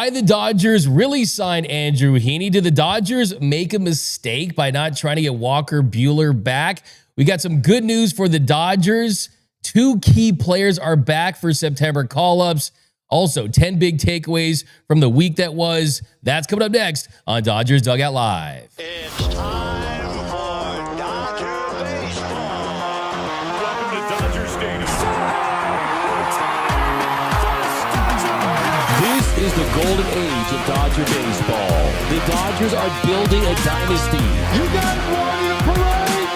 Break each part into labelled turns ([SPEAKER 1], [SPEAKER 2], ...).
[SPEAKER 1] Why the Dodgers really signed Andrew Heaney? Did the Dodgers make a mistake by not trying to get Walker Buehler back? We got some good news for the Dodgers. 2 key players are back for September call-ups. Also, 10 big takeaways from the week that was. That's coming up next on Dodgers Dugout Live.
[SPEAKER 2] It's time for Dodger baseball.
[SPEAKER 3] Welcome to Dodger Stadium.
[SPEAKER 4] This is the golden age of Dodger baseball. The Dodgers are building a dynasty.
[SPEAKER 3] You got it, Warrior Parade.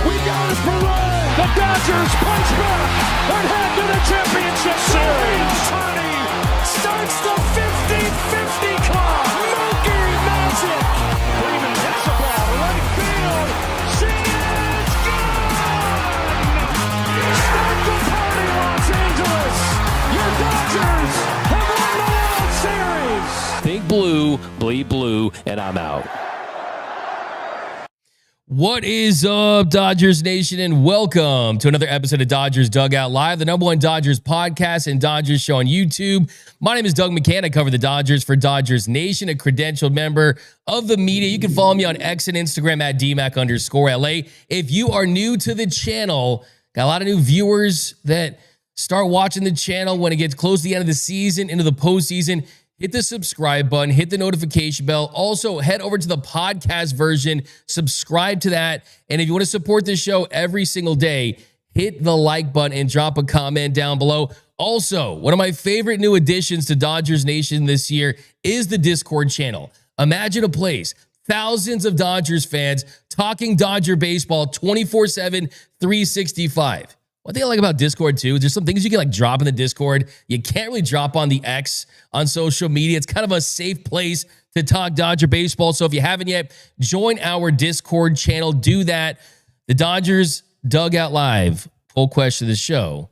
[SPEAKER 3] We got it, Parade. The Dodgers punch back and head to the championship series. Ohtani starts the 50-50 club. Mookie Magic. Freeman hits the ball right field. She is gone. Start the party, Los Angeles. Your Dodgers have won the World Series.
[SPEAKER 4] Think blue, bleed blue, and I'm out.
[SPEAKER 1] What is up, Dodgers Nation, and welcome to another episode of Dodgers Dugout Live, the #1 Dodgers podcast and Dodgers show on YouTube. My name is Doug McKain. I cover the Dodgers for Dodgers Nation, a credentialed member of the media. You can follow me on X and Instagram at DMAC_LA. If you are new to the channel, got a lot of new viewers that start watching the channel when it gets close to the end of the season, into the postseason. Hit the subscribe button, hit the notification bell. Also, head over to the podcast version, subscribe to that. And if you want to support this show every single day, hit the like button and drop a comment down below. Also, one of my favorite new additions to Dodgers Nation this year is the Discord channel. Imagine a place, thousands of Dodgers fans talking Dodger baseball 24/7, 365. One thing I like about Discord too, there's some things you can like drop in the Discord. You can't really drop on the X on social media. It's kind of a safe place to talk Dodger baseball. So if you haven't yet, join our Discord channel. Do that. The Dodgers Dugout Live poll question of the show.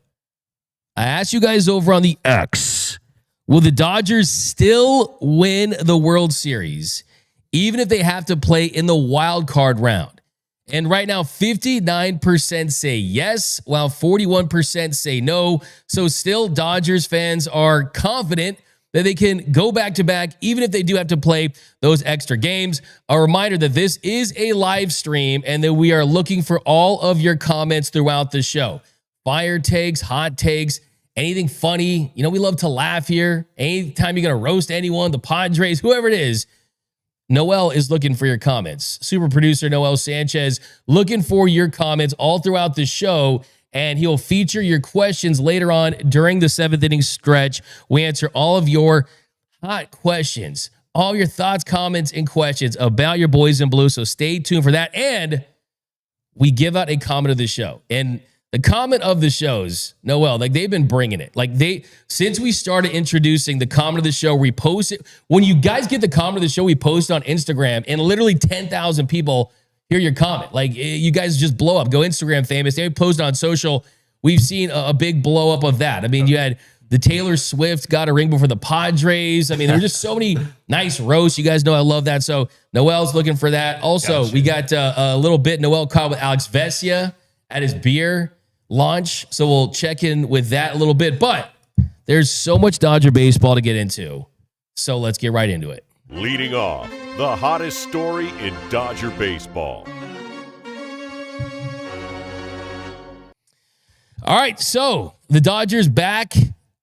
[SPEAKER 1] I asked you guys over on the X, will the Dodgers still win the World Series, even if they have to play in the wild card round? And right now, 59% say yes, while 41% say no. So still, Dodgers fans are confident that they can go back-to-back, even if they do have to play those extra games. A reminder that this is a live stream and that we are looking for all of your comments throughout the show. Fire takes, hot takes, anything funny. You know, we love to laugh here. Anytime you're going to roast anyone, the Padres, whoever it is, Noel is looking for your comments. Super producer Noel Sanchez looking for your comments all throughout the show, and he'll feature your questions later on during the 7th inning stretch. We answer all of your hot questions, all your thoughts, comments, and questions about your boys in blue, so stay tuned for that. And we give out a comment of the show. And the comment of the shows, Noel, like they've been bringing it. Like since we started introducing the comment of the show, we post it. When you guys get the comment of the show, we post on Instagram and literally 10,000 people hear your comment. Like you guys just blow up, go Instagram famous. They post on social. We've seen a big blow up of that. I mean, you had the Taylor Swift got a ring before the Padres. I mean, there were just so many nice roasts. You guys know I love that. So Noel's looking for that. Also, we got a little bit Noel caught with Alex Vesia at his beer launch. So we'll check in with that a little bit. But there's so much Dodger baseball to get into. So let's get right into it.
[SPEAKER 3] Leading off, the hottest story in Dodger baseball.
[SPEAKER 1] All right, so the Dodgers back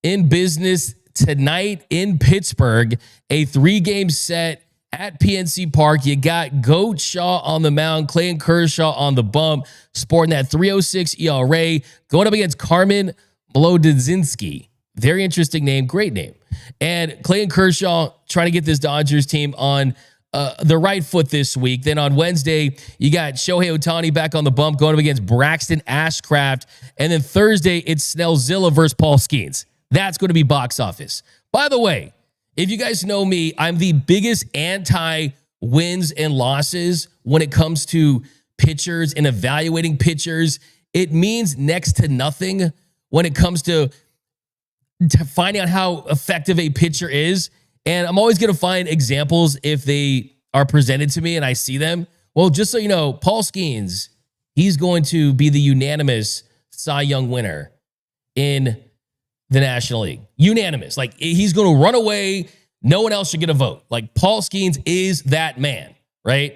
[SPEAKER 1] in business tonight in Pittsburgh, a 3-game set at PNC Park. You got Goat Shaw on the mound, Clayton Kershaw on the bump, sporting that 3.06 ERA, going up against Carmen Mlodzinski. Very interesting name, great name. And Clayton Kershaw trying to get this Dodgers team on the right foot this week. Then on Wednesday, you got Shohei Ohtani back on the bump, going up against Braxton Ashcraft. And then Thursday, it's Snellzilla versus Paul Skeens. That's going to be box office. By the way, if you guys know me, I'm the biggest anti-wins and losses when it comes to pitchers and evaluating pitchers. It means next to nothing when it comes to finding out how effective a pitcher is. And I'm always going to find examples if they are presented to me and I see them. Well, just so you know, Paul Skeens, he's going to be the unanimous Cy Young winner in the National League. Unanimous. Like, he's going to run away, no one else should get a vote. Like Paul Skeens is that man, right?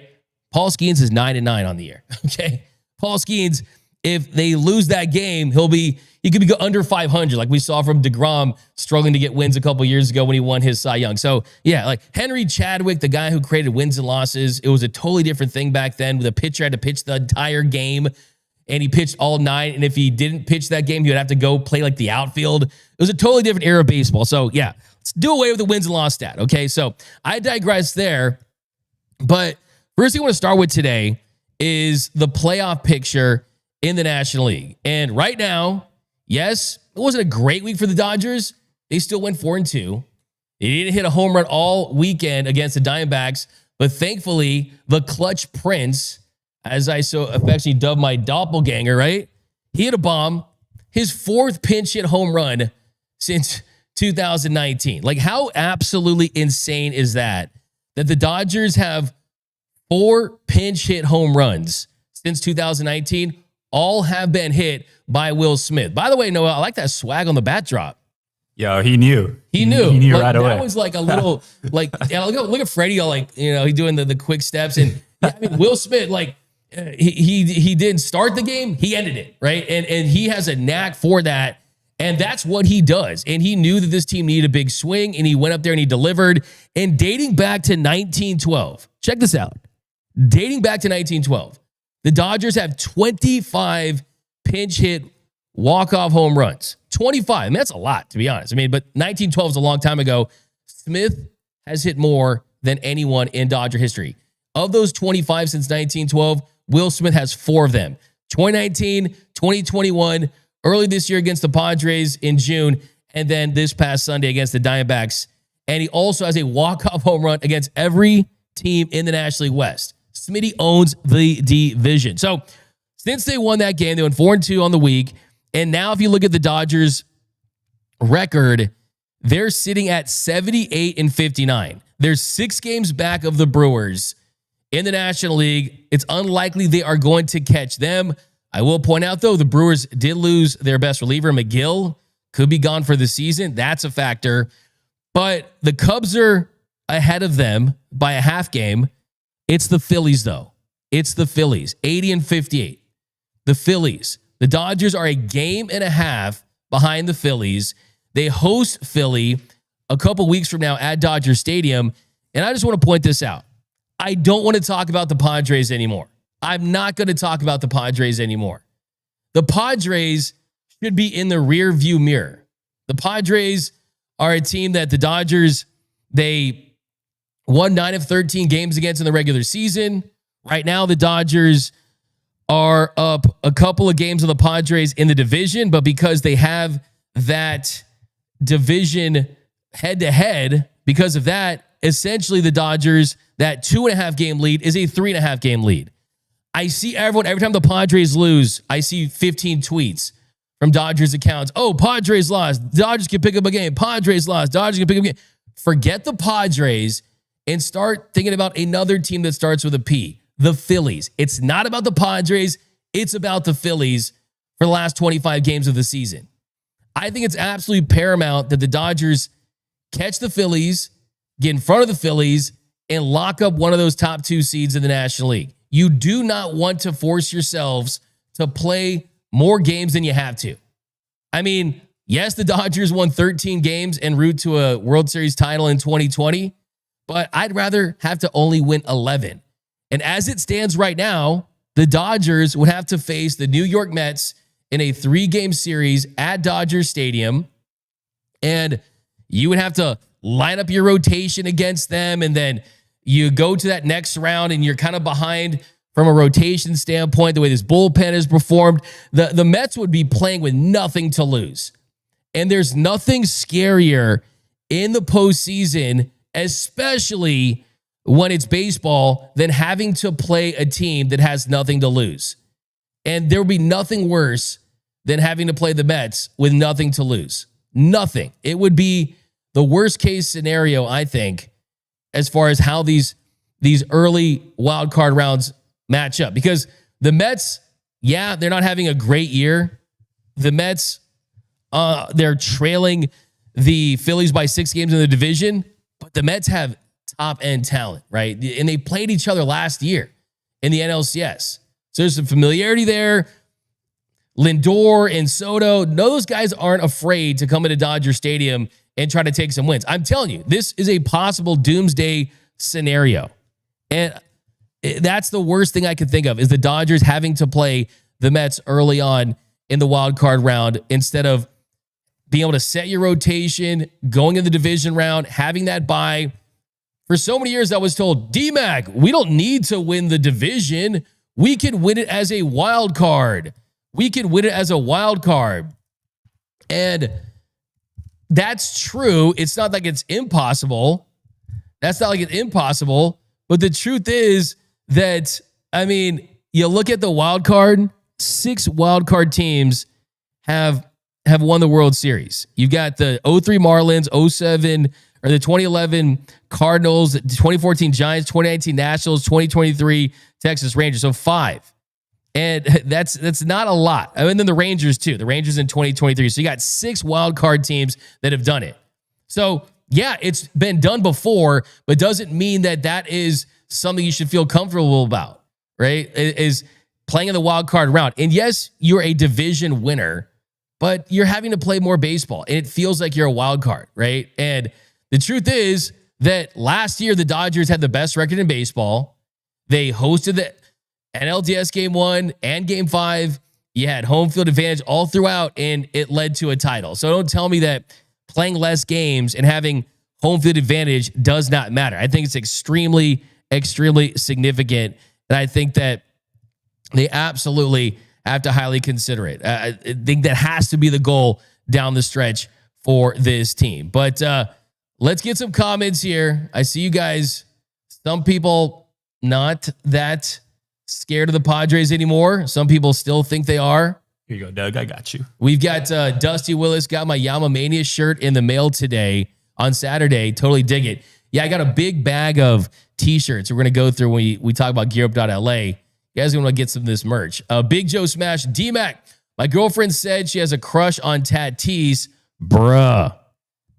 [SPEAKER 1] Paul Skeens is 9-9 on the year. Okay. Paul Skeens, if they lose that game, he could be under 500, like we saw from DeGrom struggling to get wins a couple years ago when he won his Cy Young. So yeah, like Henry Chadwick, the guy who created wins and losses, it was a totally different thing back then. The pitcher had to pitch the entire game, and he pitched all night. And if he didn't pitch that game, he would have to go play like the outfield. It was a totally different era of baseball. So yeah, let's do away with the wins and loss stat. Okay, so I digress there. But first thing I want to start with today is the playoff picture in the National League. And right now, yes, it wasn't a great week for the Dodgers. They still went 4-2. They didn't hit a home run all weekend against the Diamondbacks, but thankfully, the clutch prince, as I so affectionately dubbed my doppelganger, right? He hit a bomb, his fourth pinch hit home run since 2019. Like, how absolutely insane is that the Dodgers have 4 pinch hit home runs since 2019? All have been hit by Will Smith. By the way, Noah, I like that swag on the bat drop.
[SPEAKER 5] Yo, he knew.
[SPEAKER 1] He knew.
[SPEAKER 5] He knew
[SPEAKER 1] like,
[SPEAKER 5] right away.
[SPEAKER 1] That was like a little, like, yeah, look at Freddie, like, he's doing the quick steps. And yeah, I mean, Will Smith, like, he didn't start the game, he ended it, right? And he has a knack for that. And that's what he does. And he knew that this team needed a big swing, and he went up there and he delivered. And dating back to 1912, check this out. Dating back to 1912, the Dodgers have 25 pinch hit walk-off home runs. 25. I mean, that's a lot, to be honest. I mean, but 1912 is a long time ago. Smith has hit more than anyone in Dodger history. Of those 25 since 1912, Will Smith has 4 of them. 2019, 2021, early this year against the Padres in June, and then this past Sunday against the Diamondbacks. And he also has a walk-off home run against every team in the National League West. Smitty owns the division. So since they won that game, they went 4-2 on the week. And now if you look at the Dodgers record, they're sitting at 78-59. They're 6 games back of the Brewers in the National League. It's unlikely they are going to catch them. I will point out, though, the Brewers did lose their best reliever. McGill could be gone for the season. That's a factor. But the Cubs are ahead of them by a half game. It's the Phillies, though. It's the Phillies, 80-58. The Phillies. The Dodgers are a game and a half behind the Phillies. They host Philly a couple weeks from now at Dodger Stadium. And I just want to point this out. I don't want to talk about the Padres anymore. I'm not going to talk about the Padres anymore. The Padres should be in the rear view mirror. The Padres are a team that the Dodgers, they won 9 of 13 games against in the regular season. Right now, the Dodgers are up a couple of games on the Padres in the division, but because they have that division head-to-head, because of that, essentially the Dodgers, that 2.5 game lead is a 3.5 game lead. I see everyone, every time the Padres lose, I see 15 tweets from Dodgers accounts. Oh, Padres lost. Dodgers can pick up a game. Padres lost. Dodgers can pick up a game. Forget the Padres and start thinking about another team that starts with a P, the Phillies. It's not about the Padres. It's about the Phillies for the last 25 games of the season. I think it's absolutely paramount that the Dodgers catch the Phillies, get in front of the Phillies, and lock up one of those top 2 seeds in the National League. You do not want to force yourselves to play more games than you have to. I mean, yes, the Dodgers won 13 games en route to a World Series title in 2020, but I'd rather have to only win 11. And as it stands right now, the Dodgers would have to face the New York Mets in a 3-game series at Dodger Stadium. And you would have to line up your rotation against them. And then you go to that next round and you're kind of behind from a rotation standpoint, the way this bullpen has performed. The Mets would be playing with nothing to lose. And there's nothing scarier in the postseason, especially when it's baseball, than having to play a team that has nothing to lose. And there will be nothing worse than having to play the Mets with nothing to lose. Nothing. It would be the worst case scenario, I think, as far as how these early wild card rounds match up. Because the Mets, yeah, they're not having a great year. The Mets, they're trailing the Phillies by 6 games in the division. but the Mets have top end talent, right? And they played each other last year in the NLCS. So there's some familiarity there. Lindor and Soto, no, those guys aren't afraid to come into Dodger Stadium and try to take some wins. I'm telling you, this is a possible doomsday scenario. And that's the worst thing I could think of, is the Dodgers having to play the Mets early on in the wild card round instead of being able to set your rotation, going in the division round, having that bye. For so many years, I was told, D-Mac, we don't need to win the division. We can win it as a wild card. We can win it as a wild card. And that's true. It's not like it's impossible. That's not like it's impossible. But the truth is that, I mean, you look at the wild card, 6 wild card teams have won the World Series. You've got the 03 Marlins, 07 or the 2011 Cardinals, the 2014 Giants, 2019 Nationals, 2023 Texas Rangers. So 5. And that's not a lot. And then the Rangers too. The Rangers in 2023. So you got 6 wild card teams that have done it. So yeah, it's been done before, but doesn't mean that that is something you should feel comfortable about, right? Is playing in the wild card round. And yes, you're a division winner, but you're having to play more baseball. And it feels like you're a wild card, right? And the truth is that last year, the Dodgers had the best record in baseball. They hosted the NLDS Game 1 and Game 5. You had home field advantage all throughout, and it led to a title. So don't tell me that playing less games and having home field advantage does not matter. I think it's extremely, extremely significant. And I think that they absolutely have to highly consider it. I think that has to be the goal down the stretch for this team. But let's get some comments here. I see you guys, some people not that scared of the Padres anymore. Some people still think they are.
[SPEAKER 5] Here you go, Doug. I got you.
[SPEAKER 1] We've got Dusty Willis, got my Yamamania shirt in the mail today on Saturday. Totally dig it. Yeah, I got a big bag of t-shirts we're going to go through when we talk about GearUp.LA. You guys are going to get some of this merch. Big Joe Smash, D-Mac. My girlfriend said she has a crush on Tatis. Bruh.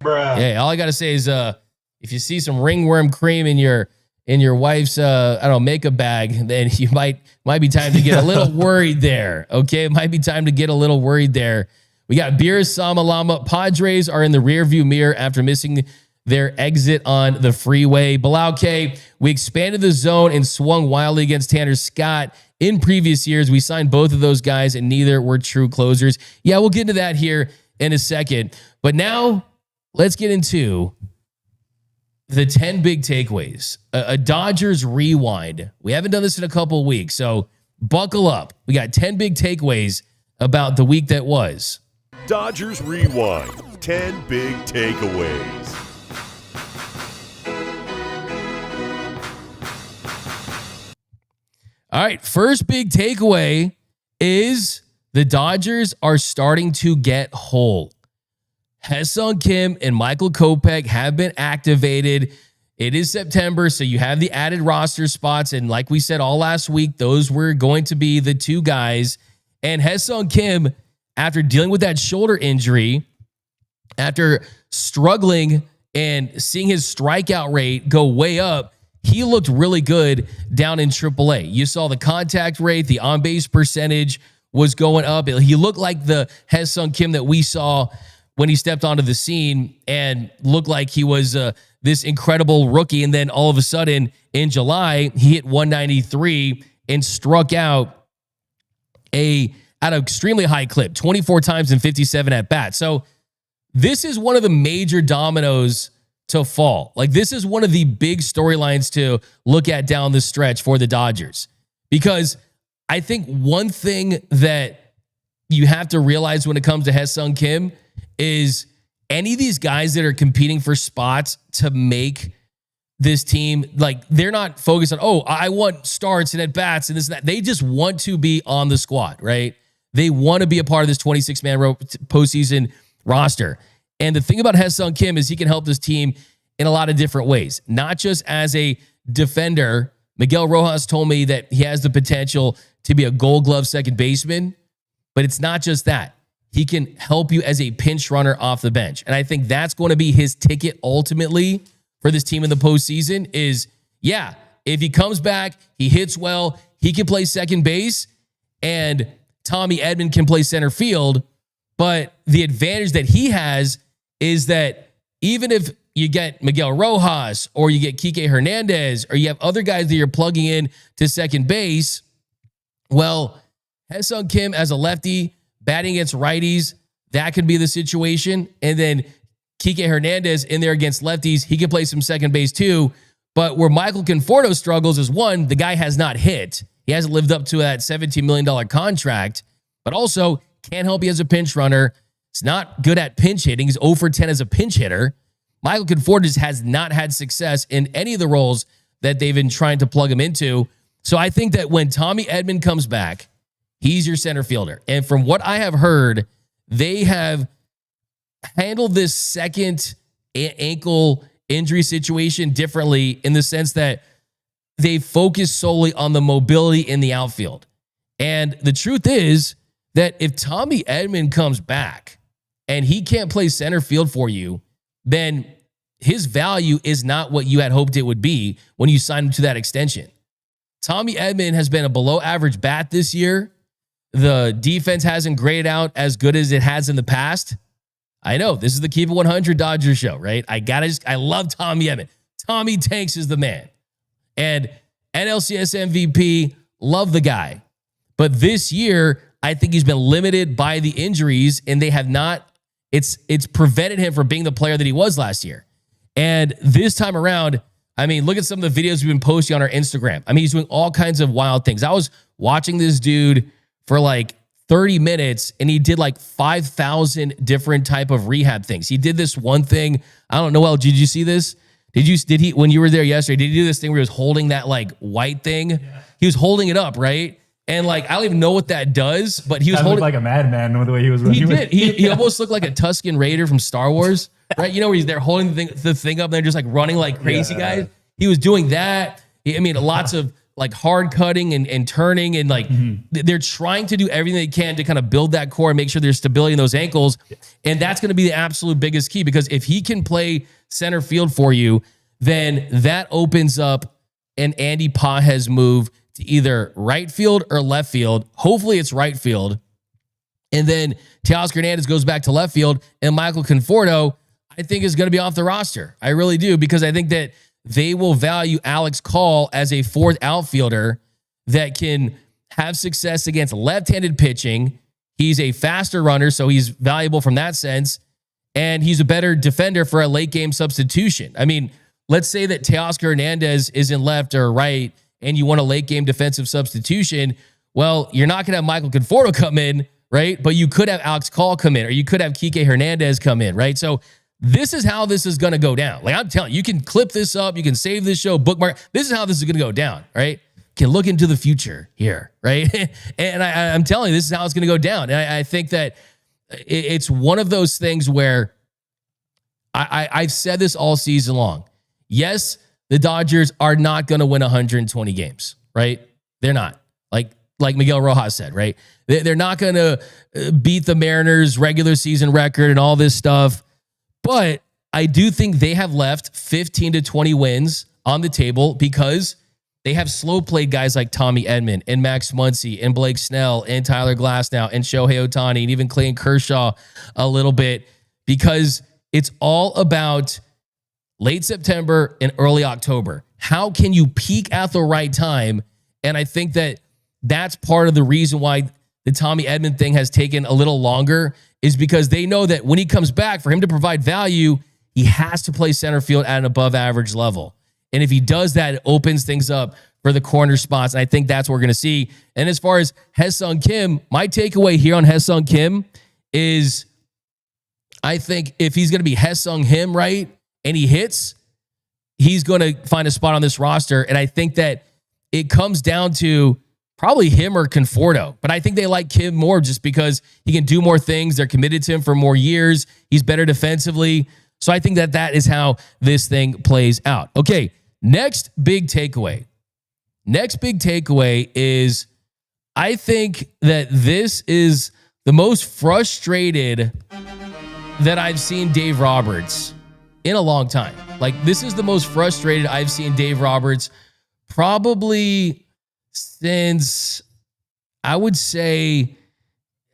[SPEAKER 1] Hey, all I got to say is if you see some ringworm cream in your wife's makeup bag, then you might be time to get a little worried there. Okay, it might be time to get a little worried there. We got Beer Samalama. Padres are in the rearview mirror after missing their exit on the freeway. Bilal K, we expanded the zone and swung wildly against Tanner Scott. In previous years, we signed both of those guys, and neither were true closers. Yeah, we'll get into that here in a second. But now, let's get into the 10 big takeaways. A Dodgers rewind. We haven't done this in a couple of weeks, so buckle up. We got 10 big takeaways about the week that was.
[SPEAKER 6] Dodgers Rewind, 10 big takeaways.
[SPEAKER 1] All right, first big takeaway is the Dodgers are starting to get whole. Hyeseong Kim and Michael Kopech have been activated. It is September, so you have the added roster spots. And like we said all last week, those were going to be the 2 guys. And Hyeseong Kim, after dealing with that shoulder injury, after struggling and seeing his strikeout rate go way up, he looked really good down in AAA. You saw the contact rate, the on-base percentage was going up. He looked like the Hyeseong Kim that we saw when he stepped onto the scene and looked like he was this incredible rookie. And then all of a sudden in July, he hit 193 and struck out at an extremely high clip, 24 times in 57 at bat. So this is one of the major dominoes to fall. Like, this is one of the big storylines to look at down the stretch for the Dodgers, because I think one thing that you have to realize when it comes to Hyeseong Kim is any of these guys that are competing for spots to make this team, like, they're not focused on, oh, I want starts and at bats and this and that. They just want to be on the squad, right? They want to be a part of this 26-man postseason roster. And the thing about Hyeseong Kim is he can help this team in a lot of different ways, not just as a defender. Miguel Rojas told me that he has the potential to be a Gold Glove second baseman, but it's not just that. He can help you as a pinch runner off the bench. And I think that's going to be his ticket ultimately for this team in the postseason is, yeah, if he comes back, he hits well, he can play second base, and Tommy Edman can play center field. But the advantage that he has is that even if you get Miguel Rojas or you get Kike Hernandez or you have other guys that you're plugging in to second base, well, Hyeseong Kim as a lefty batting against righties, that could be the situation. And then Kike Hernandez in there against lefties, he can play some second base too. But where Michael Conforto struggles is, one, the guy has not hit. He hasn't lived up to that $17 million contract, but also can't help you as a pinch runner. He's not good at pinch hitting. He's 0 for 10 as a pinch hitter. Michael Conforto just has not had success in any of the roles that they've been trying to plug him into. So I think that when Tommy Edman comes back, he's your center fielder. And from what I have heard, they have handled this second ankle injury situation differently in the sense that they focus solely on the mobility in the outfield. And the truth is that if Tommy Edman comes back and he can't play center field for you, then his value is not what you had hoped it would be when you signed him to that extension. Tommy Edman has been a below average bat this year. The defense hasn't graded out as good as it has in the past. I know this is the Keep It 100 Dodgers show, right? I love Tommy Edman. Tommy Tanks is the man. And NLCS MVP, love the guy. But this year, I think he's been limited by the injuries, and they have not, it's prevented him from being the player that he was last year. And this time around, I mean, look at some of the videos we've been posting on our Instagram. I mean, he's doing all kinds of wild things. I was watching this dude for like 30 minutes, and he did like 5,000 different type of rehab things. He did this one thing. I don't know. Well, did you see this? Did he, when you were there yesterday, did he do this thing where he was holding that like white thing? Yeah. He was holding it up, right? And like, I don't even know what that does, but he was holding
[SPEAKER 5] like a madman with the way he was.
[SPEAKER 1] He did. He almost looked like a Tusken Raider from Star Wars, right? You know, where he's there holding the thing up and they're just like running like crazy guys. He was doing that. I mean, lots of like hard cutting and turning and like they're trying to do everything they can to kind of build that core and make sure there's stability in those ankles. And that's going to be the absolute biggest key, because if he can play center field for you, then that opens up an Andy Pages move to either right field or left field. Hopefully it's right field. And then Teoscar Hernandez goes back to left field, and Michael Conforto, I think, is going to be off the roster. I really do, because I think that they will value Alex Call as a fourth outfielder that can have success against left-handed pitching. He's a faster runner, so he's valuable from that sense. And he's a better defender for a late game substitution. I mean, let's say that Teoscar Hernandez is in left or right and you want a late game defensive substitution. Well, you're not going to have Michael Conforto come in, right? But you could have Alex Call come in, or you could have Kike Hernandez come in, right? So this is how this is going to go down. Like I'm telling you, you can clip this up, you can save this show, bookmark. This is how this is going to go down, right? Can look into the future here, right? And I'm telling you, this is how it's going to go down. And I think that it's one of those things where I've said this all season long. Yes, the Dodgers are not going to win 120 games, right? They're not. Like Miguel Rojas said, right? They're not going to beat the Mariners' regular season record and all this stuff. But I do think they have left 15 to 20 wins on the table because they have slow played guys like Tommy Edman and Max Muncy and Blake Snell and Tyler Glasnow and Shohei Ohtani and even Clayton Kershaw a little bit, because it's all about late September and early October. How can you peak at the right time? And I think that that's part of the reason why the Tommy Edman thing has taken a little longer, is because they know that when he comes back, for him to provide value, he has to play center field at an above average level. And if he does that, it opens things up for the corner spots. And I think that's what we're going to see. And as far as Hyeseong Kim, my takeaway here on Hyeseong Kim is I think if he's going to be Hyeseong him, right, and he hits, he's going to find a spot on this roster. And I think that it comes down to probably him or Conforto. But I think they like Kim more just because he can do more things. They're committed to him for more years. He's better defensively. So I think that that is how this thing plays out. Okay, next big takeaway. Next big takeaway is I think that this is the most frustrated that I've seen Dave Roberts in a long time. Like, this is the most frustrated I've seen Dave Roberts probably since, I would say,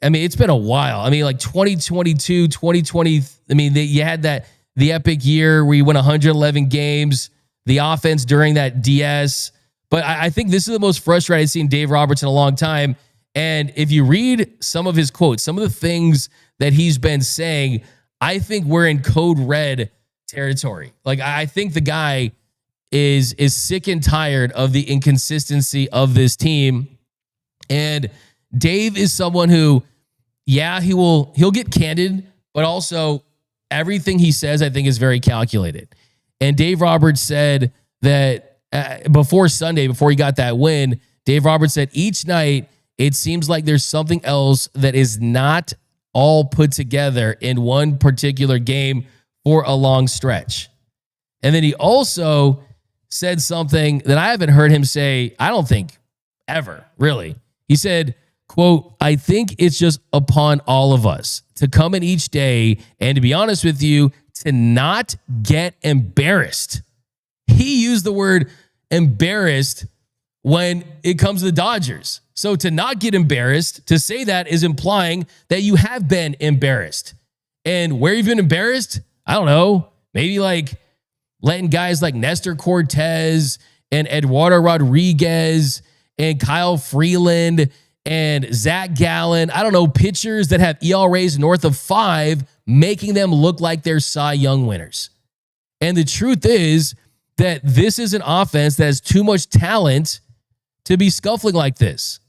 [SPEAKER 1] I mean, it's been a while. I mean, like 2022, 2020. I mean, you had the epic year where you won 111 games, the offense during that DS. But I think this is the most frustrated I've seen Dave Roberts in a long time. And if you read some of his quotes, some of the things that he's been saying, I think we're in code red territory. Like, I think the guy is sick and tired of the inconsistency of this team. And Dave is someone who, yeah, he'll get candid, but also everything he says, I think, is very calculated. And Dave Roberts said that before Sunday, before he got that win, Dave Roberts said each night it seems like there's something else that is not all put together in one particular game for a long stretch. And then he also said something that I haven't heard him say, I don't think ever, really. He said, quote, I think it's just upon all of us to come in each day and, to be honest with you, to not get embarrassed. He used the word embarrassed when it comes to the Dodgers. So to not get embarrassed, to say that is implying that you have been embarrassed. And where you've been embarrassed, I don't know, maybe like letting guys like Nestor Cortez and Eduardo Rodriguez and Kyle Freeland and Zach Gallen, I don't know, pitchers that have ERAs north of 5, making them look like they're Cy Young winners. And the truth is that this is an offense that has too much talent to be scuffling like this.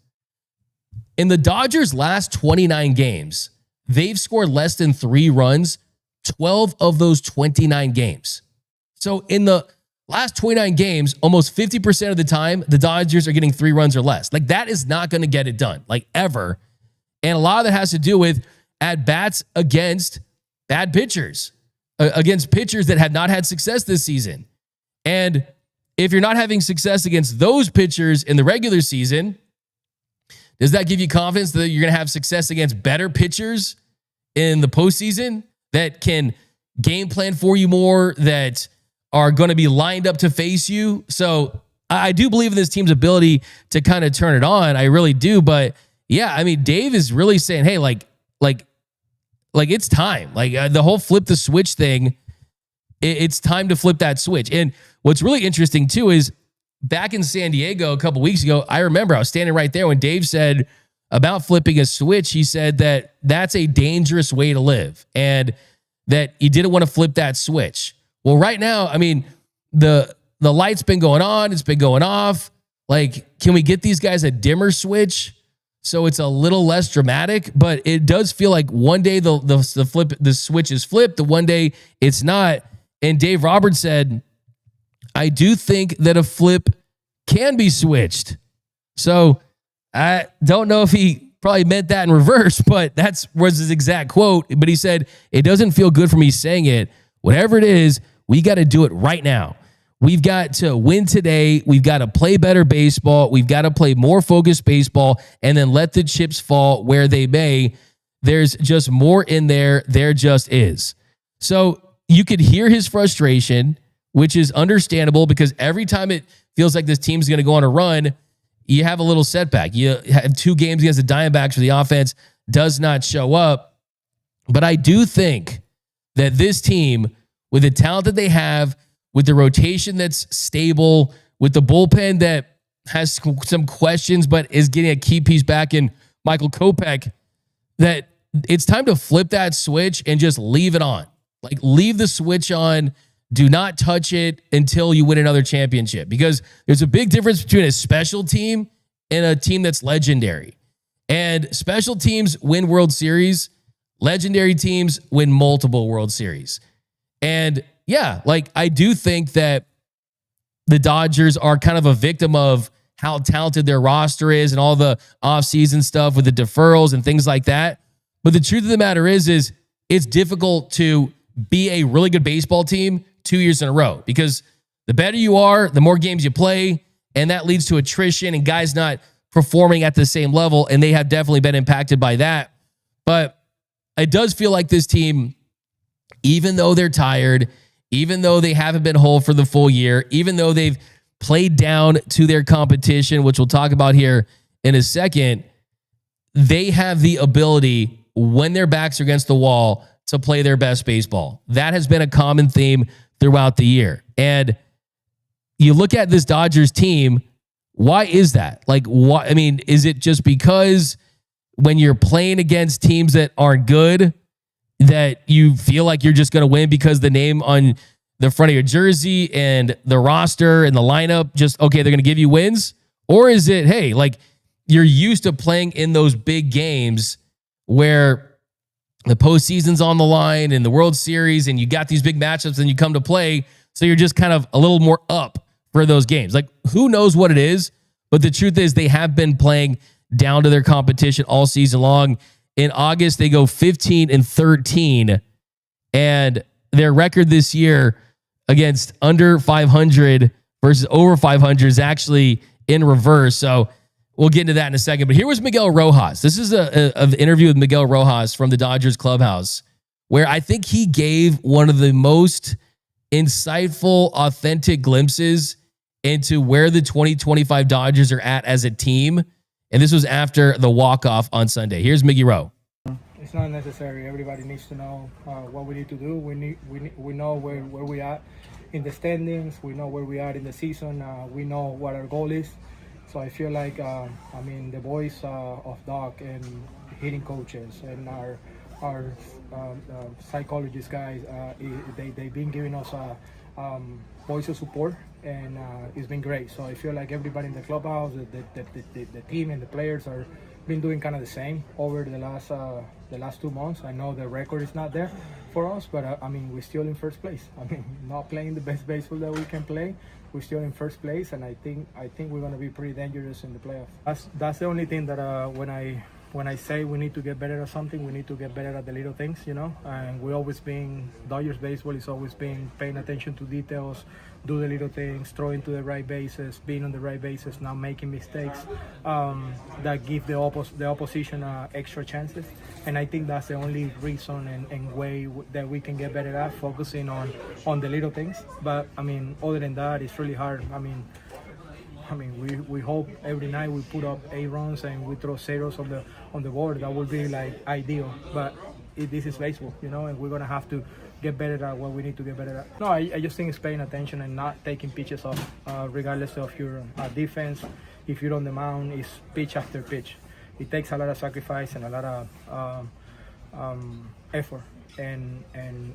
[SPEAKER 1] In the Dodgers' last 29 games, they've scored less than 3 runs 12 of those 29 games. So in the last 29 games, almost 50% of the time, the Dodgers are getting 3 runs or less. Like, that is not going to get it done, like, ever. And a lot of that has to do with at-bats against bad pitchers, against pitchers that have not had success this season. And if you're not having success against those pitchers in the regular season, does that give you confidence that you're going to have success against better pitchers in the postseason that can game plan for you more, that are going to be lined up to face you? So I do believe in this team's ability to kind of turn it on. I really do. But yeah, I mean, Dave is really saying, hey, like it's time. Like, the whole flip the switch thing, it's time to flip that switch. And what's really interesting too is back in San Diego a couple weeks ago, I remember I was standing right there when Dave said about flipping a switch. He said that that's a dangerous way to live and that he didn't want to flip that switch. Well, right now, I mean, the light's been going on, it's been going off. Like, can we get these guys a dimmer switch so it's a little less dramatic? But it does feel like one day the switch is flipped, the one day it's not. And Dave Roberts said, I do think that a flip can be switched. So I don't know if he probably meant that in reverse, but was his exact quote. But he said, it doesn't feel good for me saying it. Whatever it is, we got to do it right now. We've got to win today. We've got to play better baseball. We've got to play more focused baseball and then let the chips fall where they may. There's just more in there. There just is. So you could hear his frustration, which is understandable because every time it feels like this team's going to go on a run, you have a little setback. You have 2 games against the Diamondbacks where the offense does not show up. But I do think that this team, with the talent that they have, with the rotation that's stable, with the bullpen that has some questions but is getting a key piece back in Michael Kopech, that it's time to flip that switch and just leave it on. Like, leave the switch on. Do not touch it until you win another championship, because there's a big difference between a special team and a team that's legendary. And special teams win World Series. Legendary teams win multiple World Series. And yeah, like, I do think that the Dodgers are kind of a victim of how talented their roster is and all the offseason stuff with the deferrals and things like that. But the truth of the matter is it's difficult to be a really good baseball team 2 years in a row, because the better you are, the more games you play, and that leads to attrition and guys not performing at the same level, and they have definitely been impacted by that. But it does feel like this team, even though they're tired, even though they haven't been whole for the full year, even though they've played down to their competition, which we'll talk about here in a second, they have the ability, when their backs are against the wall, to play their best baseball. That has been a common theme throughout the year. And you look at this Dodgers team, why is that? Like, why? I mean, is it just because when you're playing against teams that aren't good, that you feel like you're just going to win because the name on the front of your jersey and the roster and the lineup, just, okay, they're going to give you wins? Or is it, hey, like, you're used to playing in those big games where the postseason's on the line and the World Series, and you got these big matchups and you come to play, so you're just kind of a little more up for those games. Like, who knows what it is, but the truth is they have been playing down to their competition all season long. In August, they go 15-13, and their record this year against under 500 versus over 500 is actually in reverse. So we'll get into that in a second. But here was Miguel Rojas. This is an interview with Miguel Rojas from the Dodgers clubhouse, where I think he gave one of the most insightful, authentic glimpses into where the 2025 Dodgers are at as a team. And this was after the walk-off on Sunday. Here's Miggy Rowe.
[SPEAKER 5] It's not necessary. Everybody needs to know what we need to do. We know where we are in the standings. We know where we are in the season. We know what our goal is. So I feel like, the boys of Doc and hitting coaches and our psychologist guys, they've been giving us voice of support, and it's been great. So I feel like everybody in the clubhouse, the team and the players are been doing kind of the same over the last 2 months. I know the record is not there for us, but we're still in first place. Not playing the best baseball that we can play. We're still in first place, and I think we're going to be pretty dangerous in the playoffs. That's the only thing that when I say we need to get better at something, we need to get better at the little things, And we always been Dodgers baseball is always been paying attention to details, do the little things, throwing to the right bases, being on the right bases, not making mistakes that give the opposition extra chances. And I think that's the only reason and way that we can get better at, focusing on the little things. But other than that, it's really hard. We hope every night we put up 8 runs and we throw zeros on the board. That would be like ideal. But this is baseball, and we're gonna have to get better at what we need to get better at. No, I just think it's paying attention and not taking pitches off, regardless of your defense. If you're on the mound, it's pitch after pitch. It takes a lot of sacrifice and a lot of effort and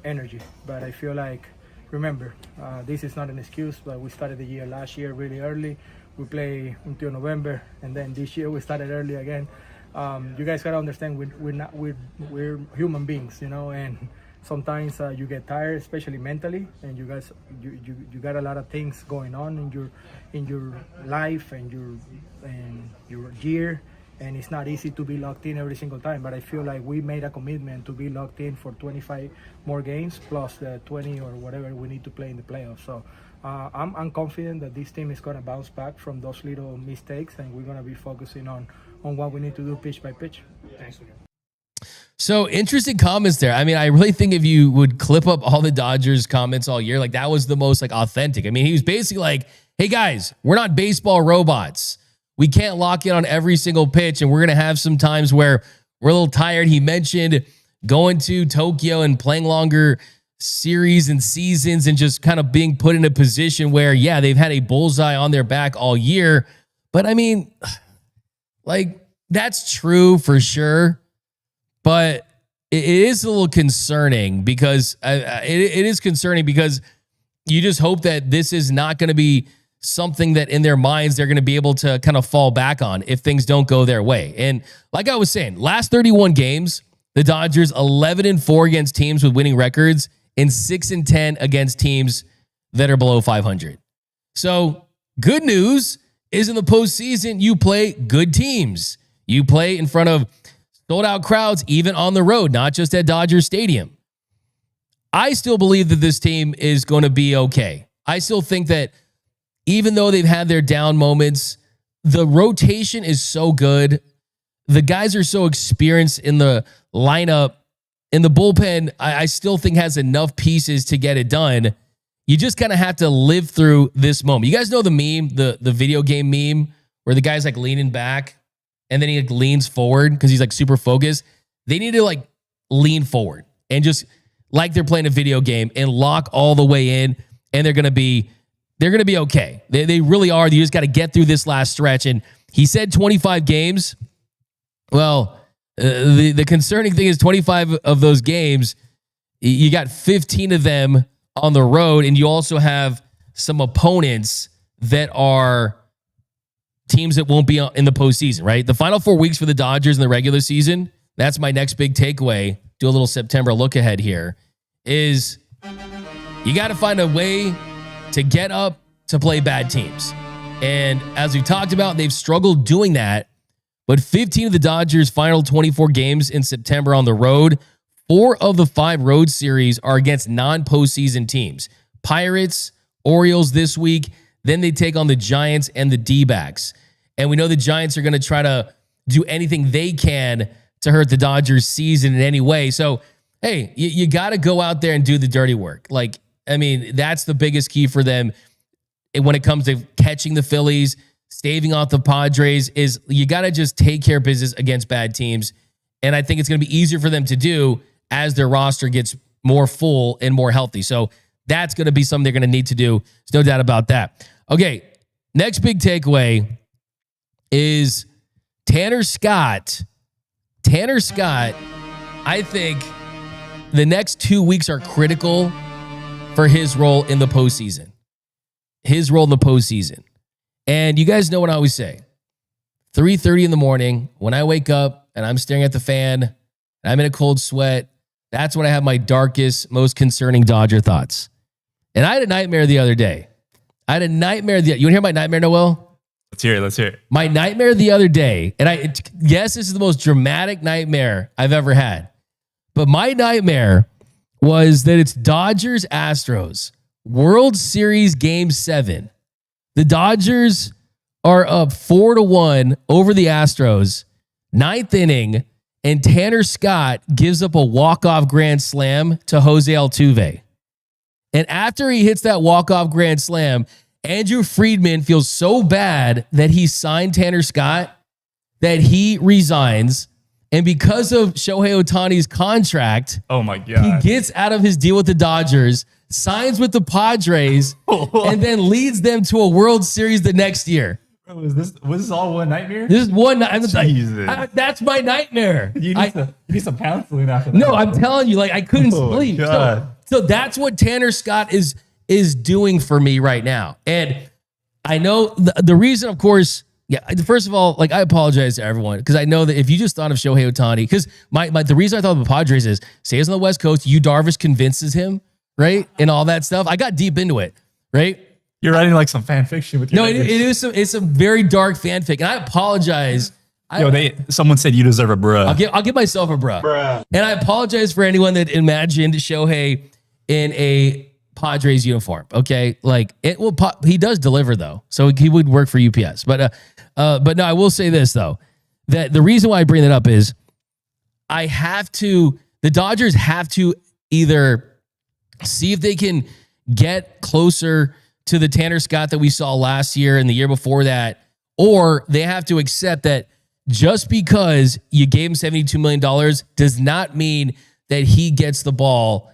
[SPEAKER 5] energy. But I feel like, remember, this is not an excuse, but we started the year last year really early. We play until November, and then this year we started early again. You guys gotta understand, we're human beings, and sometimes you get tired, especially mentally, and you got a lot of things going on in your life and your year. And it's not easy to be locked in every single time, but I feel like we made a commitment to be locked in for 25 more games plus the 20 or whatever we need to play in the playoffs. So I'm confident that this team is going to bounce back from those little mistakes, and we're going to be focusing on what we need to do pitch by pitch. Thanks again.
[SPEAKER 1] So interesting comments there. I really think if you would clip up all the Dodgers comments all year, like that was the most authentic. He was basically like, hey guys, we're not baseball robots. We can't lock in on every single pitch, and we're going to have some times where we're a little tired. He mentioned going to Tokyo and playing longer series and seasons and just kind of being put in a position where, yeah, they've had a bullseye on their back all year. But that's true for sure. But it is a little concerning because it is concerning because you just hope that this is not going to be something that in their minds they're going to be able to kind of fall back on if things don't go their way. And like I was saying, last 31 games, the Dodgers 11-4 against teams with winning records and 6-10 against teams that are below 500. So good news is in the postseason, you play good teams. You play in front of sold out crowds, even on the road, not just at Dodger Stadium. I still believe that this team is going to be okay. I still think that even though they've had their down moments, the rotation is so good. The guys are so experienced in the lineup And the bullpen, I still think has enough pieces to get it done. You just kind of have to live through this moment. You guys know the meme, the video game meme, where the guy's like leaning back and then he like leans forward because he's like super focused. They need to like lean forward and just like they're playing a video game and lock all the way in, and they're gonna be okay. They really are. You just got to get through this last stretch. And he said 25 games. Well, the concerning thing is 25 of those games, you got 15 of them on the road, and you also have some opponents that are teams that won't be in the postseason, right? The final 4 weeks for the Dodgers in the regular season, that's my next big takeaway. Do a little September look ahead here, is you got to find a way to get up to play bad teams. And as we talked about, they've struggled doing that. But 15 of the Dodgers' final 24 games in September on the road, 4 of the 5 road series are against non-postseason teams. Pirates, Orioles this week, then they take on the Giants and the D-backs. And we know the Giants are going to try to do anything they can to hurt the Dodgers' season in any way. So, hey, you got to go out there and do the dirty work. Like, I mean, that's the biggest key for them when it comes to catching the Phillies, staving off the Padres, is you got to just take care of business against bad teams. And I think it's going to be easier for them to do as their roster gets more full and more healthy. So that's going to be something they're going to need to do. There's no doubt about that. Okay, next big takeaway is Tanner Scott. Tanner Scott, I think the next 2 weeks are critical for his role in the postseason. His role in the postseason. And you guys know what I always say. 3:30 in the morning, when I wake up and I'm staring at the fan, and I'm in a cold sweat, that's when I have my darkest, most concerning Dodger thoughts. And I had a nightmare the other day. You want to hear my nightmare, Noel?
[SPEAKER 7] Let's hear it.
[SPEAKER 1] My nightmare the other day, and yes, this is the most dramatic nightmare I've ever had. But my nightmare was that it's Dodgers Astros World Series Game 7. The Dodgers are up 4-1 over the Astros, 9th inning, and Tanner Scott gives up a walk-off grand slam to Jose Altuve. And after he hits that walk-off grand slam, Andrew Friedman feels so bad that he signed Tanner Scott that he resigns. And because of Shohei Ohtani's contract,
[SPEAKER 7] Oh my God.
[SPEAKER 1] he gets out of his deal with the Dodgers, signs with the Padres, and then leads them to a World Series the next year.
[SPEAKER 7] Was this all one nightmare?
[SPEAKER 1] This is one night.
[SPEAKER 7] Jesus.
[SPEAKER 1] That's my nightmare.
[SPEAKER 7] You need some counseling after that.
[SPEAKER 1] No, I'm telling you, like I couldn't sleep.
[SPEAKER 7] God.
[SPEAKER 1] So that's what Tanner Scott is doing for me right now. And I know the reason, of course, yeah, first of all, like I apologize to everyone because I know that if you just thought of Shohei Ohtani, because the reason I thought of the Padres is stays on the West Coast, Yu Darvish convinces him, right? And all that stuff. I got deep into it, right?
[SPEAKER 7] You're writing like some fan fiction with your
[SPEAKER 1] it's some very dark fanfic. And I apologize.
[SPEAKER 7] Someone said you deserve a bruh.
[SPEAKER 1] I'll give myself a bruh. And I apologize for anyone that imagined Shohei in a Padres uniform. Okay. Like he does deliver though. So he would work for UPS, but no, I will say this though, that the reason why I bring that up is the Dodgers have to either see if they can get closer to the Tanner Scott that we saw last year and the year before that, or they have to accept that just because you gave him $72 million does not mean that he gets the ball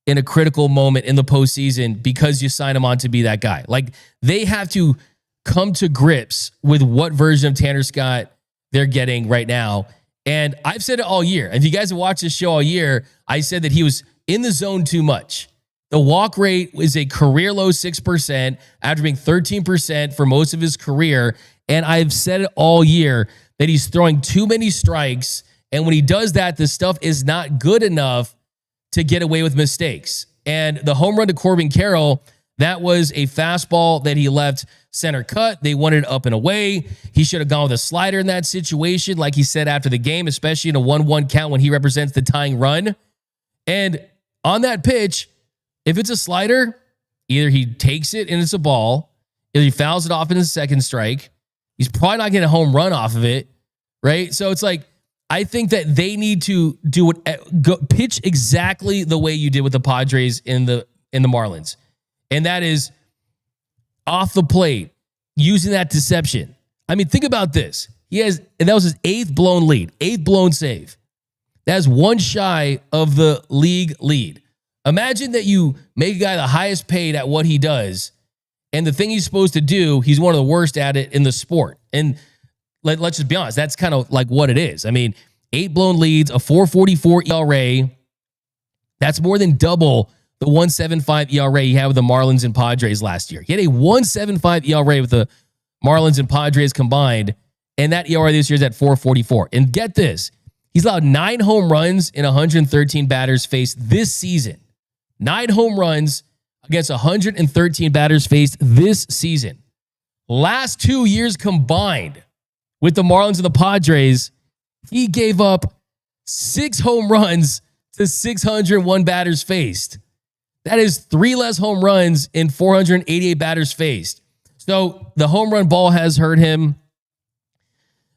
[SPEAKER 1] in a critical moment in the postseason because you sign him on to be that guy. Like they have to come to grips with what version of Tanner Scott they're getting right now. And I've said it all year. If you guys have watched this show all year, I said that he was in the zone too much. The walk rate was a career low 6% after being 13% for most of his career. And I've said it all year that he's throwing too many strikes. And when he does that, the stuff is not good enough to get away with mistakes. And the home run to Corbin Carroll, that was a fastball that he left center cut. They wanted it up and away. He should have gone with a slider in that situation, like he said after the game, especially in a 1-1 count when he represents the tying run. And on that pitch, if it's a slider, either he takes it and it's a ball, either he fouls it off in his second strike. He's probably not getting a home run off of it, right? So it's like, I think that they need to pitch exactly the way you did with the Padres in the Marlins. And that is off the plate, using that deception. I mean, think about this. And that was his 8th blown lead, 8th blown save. That's one shy of the league lead. Imagine that you make a guy the highest paid at what he does, and the thing he's supposed to do, he's one of the worst at it in the sport. And let's just be honest, that's kind of like what it is. I mean, 8 blown leads, a 4.44 ERA. That's more than double the 1.75 ERA he had with the Marlins and Padres last year. He had a 1.75 ERA with the Marlins and Padres combined, and that ERA this year is at 4.44. And get this, he's allowed 9 home runs in 113 batters faced this season. 9 home runs against 113 batters faced this season. Last 2 years combined with the Marlins and the Padres, he gave up 6 home runs to 601 batters faced. That is 3 less home runs in 488 batters faced. So the home run ball has hurt him.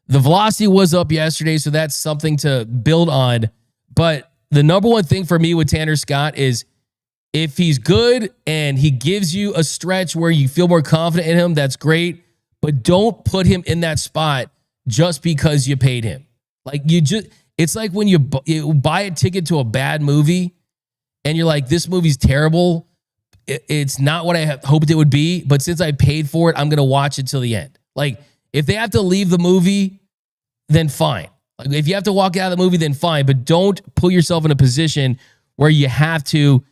[SPEAKER 1] The velocity was up yesterday, so that's something to build on. But the number one thing for me with Tanner Scott is if he's good and he gives you a stretch where you feel more confident in him, that's great. But don't put him in that spot just because you paid him. Like it's like when you buy a ticket to a bad movie and you're like, this movie's terrible. It's not what I hoped it would be, but since I paid for it, I'm going to watch it till the end. Like, if they have to leave the movie, then fine. Like, if you have to walk out of the movie, then fine, but don't put yourself in a position where you have to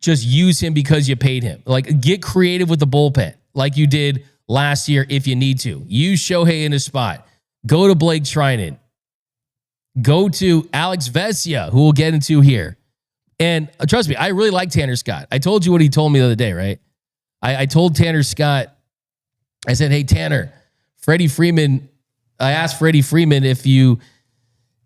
[SPEAKER 1] just use him because you paid him. Like, get creative with the bullpen like you did last year if you need to. Use Shohei in his spot. Go to Blake Trinan. Go to Alex Vesia, who we'll get into here. And trust me, I really like Tanner Scott. I told you what he told me the other day, right? I told Tanner Scott, I said, hey, Tanner, Freddie Freeman, I asked Freddie Freeman if he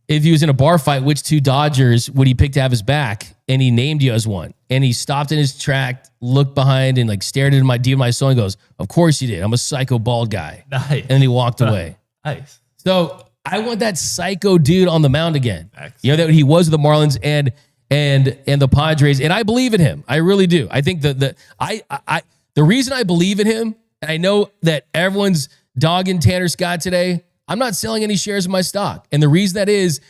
[SPEAKER 1] was in a bar fight, which 2 Dodgers would he pick to have his back? And he named you as one. And he stopped in his track, looked behind, and like stared into my DM, my soul, and goes, of course you did. I'm a psycho bald guy.
[SPEAKER 7] Nice.
[SPEAKER 1] And then he walked away.
[SPEAKER 7] Nice.
[SPEAKER 1] So I want that psycho dude on the mound again. Excellent. You know, that he was with the Marlins and the Padres, and I believe in him. I really do. I think the reason I believe in him, and I know that everyone's dogging Tanner Scott today, I'm not selling any shares of my stock. And the reason that is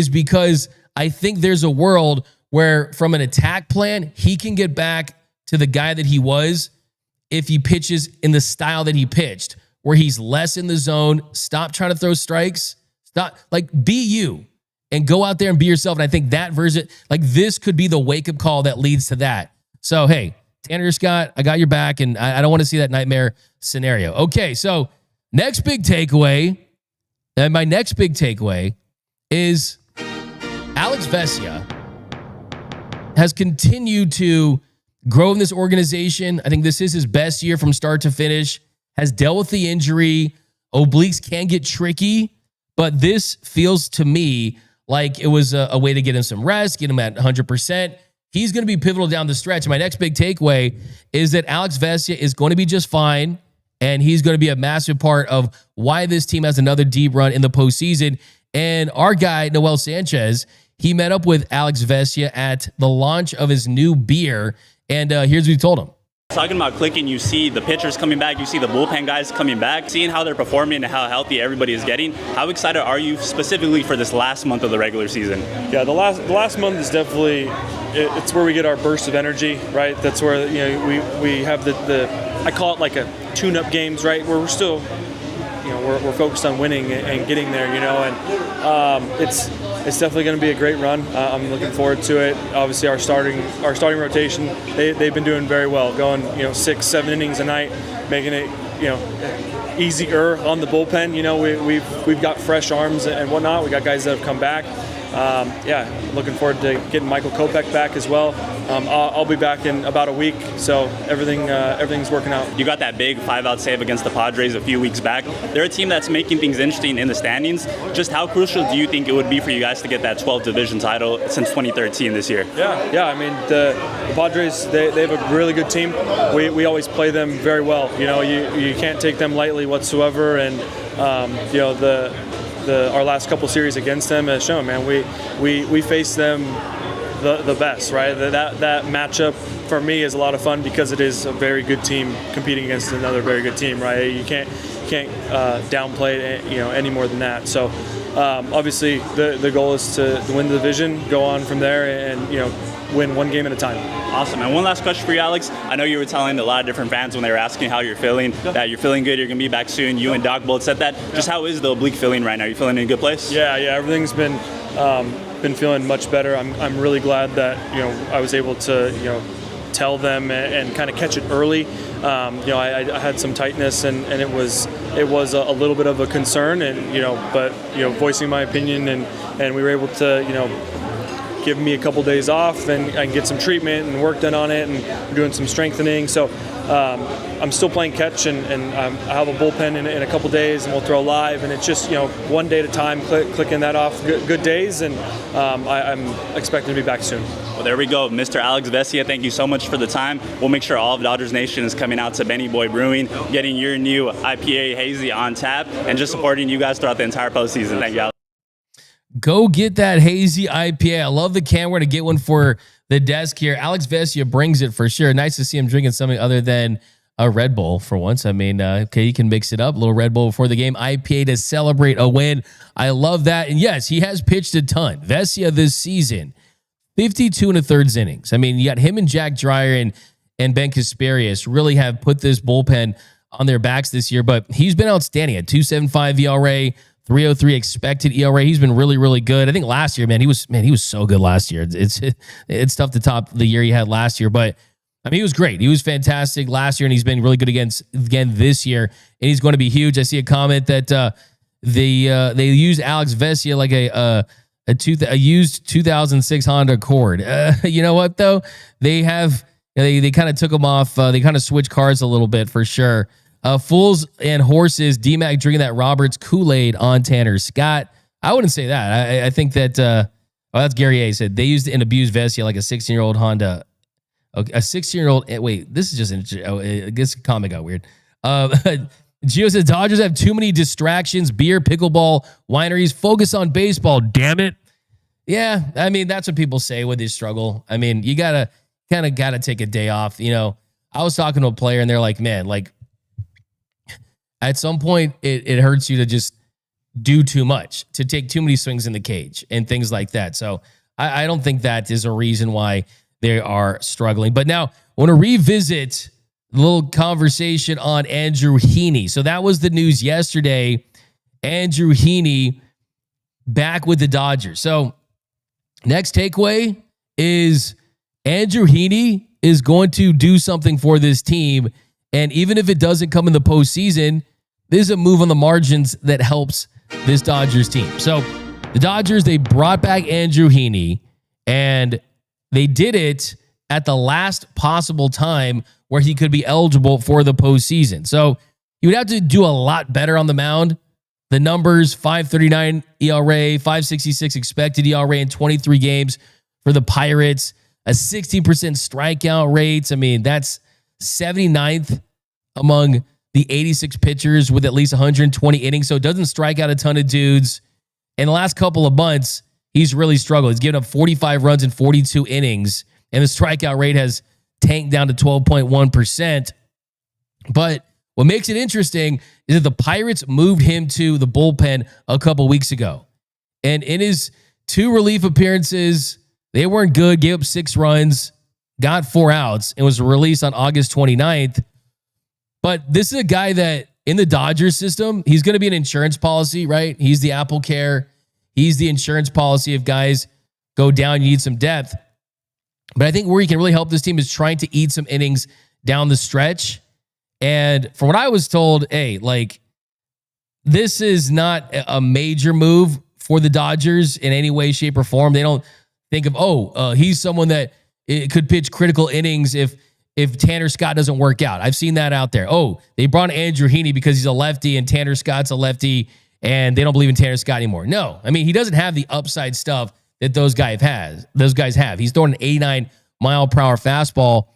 [SPEAKER 1] because I think there's a world where from an attack plan, he can get back to the guy that he was if he pitches in the style that he pitched, where he's less in the zone, stop trying to throw strikes, be you. And go out there and be yourself. And I think that version, like this could be the wake-up call that leads to that. So, hey, Tanner Scott, I got your back, and I don't want to see that nightmare scenario. Okay, so next big takeaway, and my next big takeaway is Alex Vesia has continued to grow in this organization. I think this is his best year from start to finish, has dealt with the injury. Obliques can get tricky, but this feels to me like it was a way to get him some rest, get him at 100%. He's going to be pivotal down the stretch. My next big takeaway is that Alex Vesia is going to be just fine, and he's going to be a massive part of why this team has another deep run in the postseason. And our guy, Noel Sanchez, he met up with Alex Vesia at the launch of his new beer, and here's what he told him.
[SPEAKER 8] Talking about clicking, you see the pitchers coming back, you see the bullpen guys coming back, seeing how they're performing and how healthy everybody is getting. How excited are you specifically for this last month of the regular season?
[SPEAKER 9] Yeah, the last month is definitely, it's where we get our burst of energy, right? That's where, you know, we have the I call it like a tune-up games, right? Where we're still, you know, we're focused on winning and getting there, you know, and it's definitely going to be a great run. I'm looking forward to it. Obviously, our starting rotation, they've been doing very well, going 6-7 innings a night, making it easier on the bullpen. You know, we've got fresh arms and whatnot. We got guys that have come back. Looking forward to getting Michael Kopech back as well. I'll be back in about a week, so everything's working out.
[SPEAKER 8] You got that big 5-out save against the Padres a few weeks back. They're a team that's making things interesting in the standings. Just how crucial do you think it would be for you guys to get that 12th division title since 2013 this year?
[SPEAKER 9] Yeah. I mean, the Padres, they have a really good team. We always play them very well. You know, you can't take them lightly whatsoever, and our last couple series against them has shown, man, we face them the best, right? That matchup for me is a lot of fun because it is a very good team competing against another very good team, right? You can't downplay it, any more than that. So obviously the goal is to win the division, go on from there, and win one game at a time.
[SPEAKER 8] Awesome. And one last question for you, Alex. I know you were telling a lot of different fans when they were asking how you're feeling, that you're feeling good, you're going to be back soon. You and Doc both said that. Just how is the oblique feeling right now? Are you feeling in a good place?
[SPEAKER 9] Yeah. Everything's been feeling much better. I'm really glad that I was able to tell them and kind of catch it early. I had some tightness and it was a little bit of a concern, and but voicing my opinion and we were able to give me a couple days off and get some treatment and work done on it, and we're doing some strengthening. So I'm still playing catch, and I have a bullpen in a couple days, and we'll throw live, and it's just one day at a time, clicking that off. Good days, and I'm expecting to be back soon.
[SPEAKER 8] Well, there we go, Mr. Alex Vesia. Thank you so much for the time. We'll make sure all of Dodgers Nation is coming out to Benny Boy Brewing, getting your new IPA Hazy on tap, and just supporting you guys throughout the entire postseason. Thank you, Alex.
[SPEAKER 1] Go get that Hazy IPA. I love the can. We're going to get one for the desk here. Alex Vesia brings it for sure. Nice to see him drinking something other than a Red Bull for once. I mean, okay, you can mix it up. A little Red Bull before the game. IPA to celebrate a win. I love that. And yes, he has pitched a ton. Vesia this season, 52 and a third innings. I mean, you got him and Jack Dreyer and Ben Kasperius really have put this bullpen on their backs this year, but he's been outstanding at 2.75 ERA, 3.03 expected ERA. He's been really, really good. I think last year, he was so good last year. It's tough to top the year he had last year, but I mean, he was great. He was fantastic last year, and he's been really good again this year, and he's going to be huge. I see a comment that they use Alex Vesia like a used 2006 Honda Accord. You know what though? They kind of took him off. They kind of switched cars a little bit for sure. Fools and horses, D-Mac drinking that Roberts Kool-Aid on Tanner Scott. I wouldn't say that. I think that, that's Gary A. said. They used and abused Vesia like a 16-year-old Honda. Okay, a 16-year-old, wait, this is just interesting. I guess the comment got weird. Gio says, Dodgers have too many distractions, beer, pickleball, wineries, focus on baseball, damn it. Yeah, I mean, that's what people say when they struggle. I mean, you gotta take a day off. I was talking to a player and they're like, man, like, at some point, it hurts you to just do too much, to take too many swings in the cage and things like that. So I don't think that is a reason why they are struggling. But now I want to revisit a little conversation on Andrew Heaney. So that was the news yesterday. Andrew Heaney back with the Dodgers. So next takeaway is Andrew Heaney is going to do something for this team. And even if it doesn't come in the postseason, this is a move on the margins that helps this Dodgers team. So the Dodgers, they brought back Andrew Heaney, and they did it at the last possible time where he could be eligible for the postseason. So he would have to do a lot better on the mound. The numbers, 5.39 ERA, 5.66 expected ERA in 23 games for the Pirates, a 60% strikeout rate. I mean, that's 79th among the 86 pitchers with at least 120 innings. So it doesn't strike out a ton of dudes. In the last couple of months, he's really struggled. He's given up 45 runs in 42 innings, and the strikeout rate has tanked down to 12.1%. But what makes it interesting is that the Pirates moved him to the bullpen a couple weeks ago. And in his 2 relief appearances, they weren't good, gave up 6 runs, got 4 outs, and was released on August 29th. But this is a guy that in the Dodgers system, he's going to be an insurance policy, right? He's the Apple Care. He's the insurance policy if guys go down, you need some depth. But I think where he can really help this team is trying to eat some innings down the stretch. And from what I was told, hey, like, this is not a major move for the Dodgers in any way, shape, or form. They don't think of, he's someone that it could pitch critical innings if Tanner Scott doesn't work out. I've seen that out there. Oh, they brought Andrew Heaney because he's a lefty and Tanner Scott's a lefty and they don't believe in Tanner Scott anymore. No, I mean, he doesn't have the upside stuff that those guys have. He's throwing an 89-mile-per-hour fastball.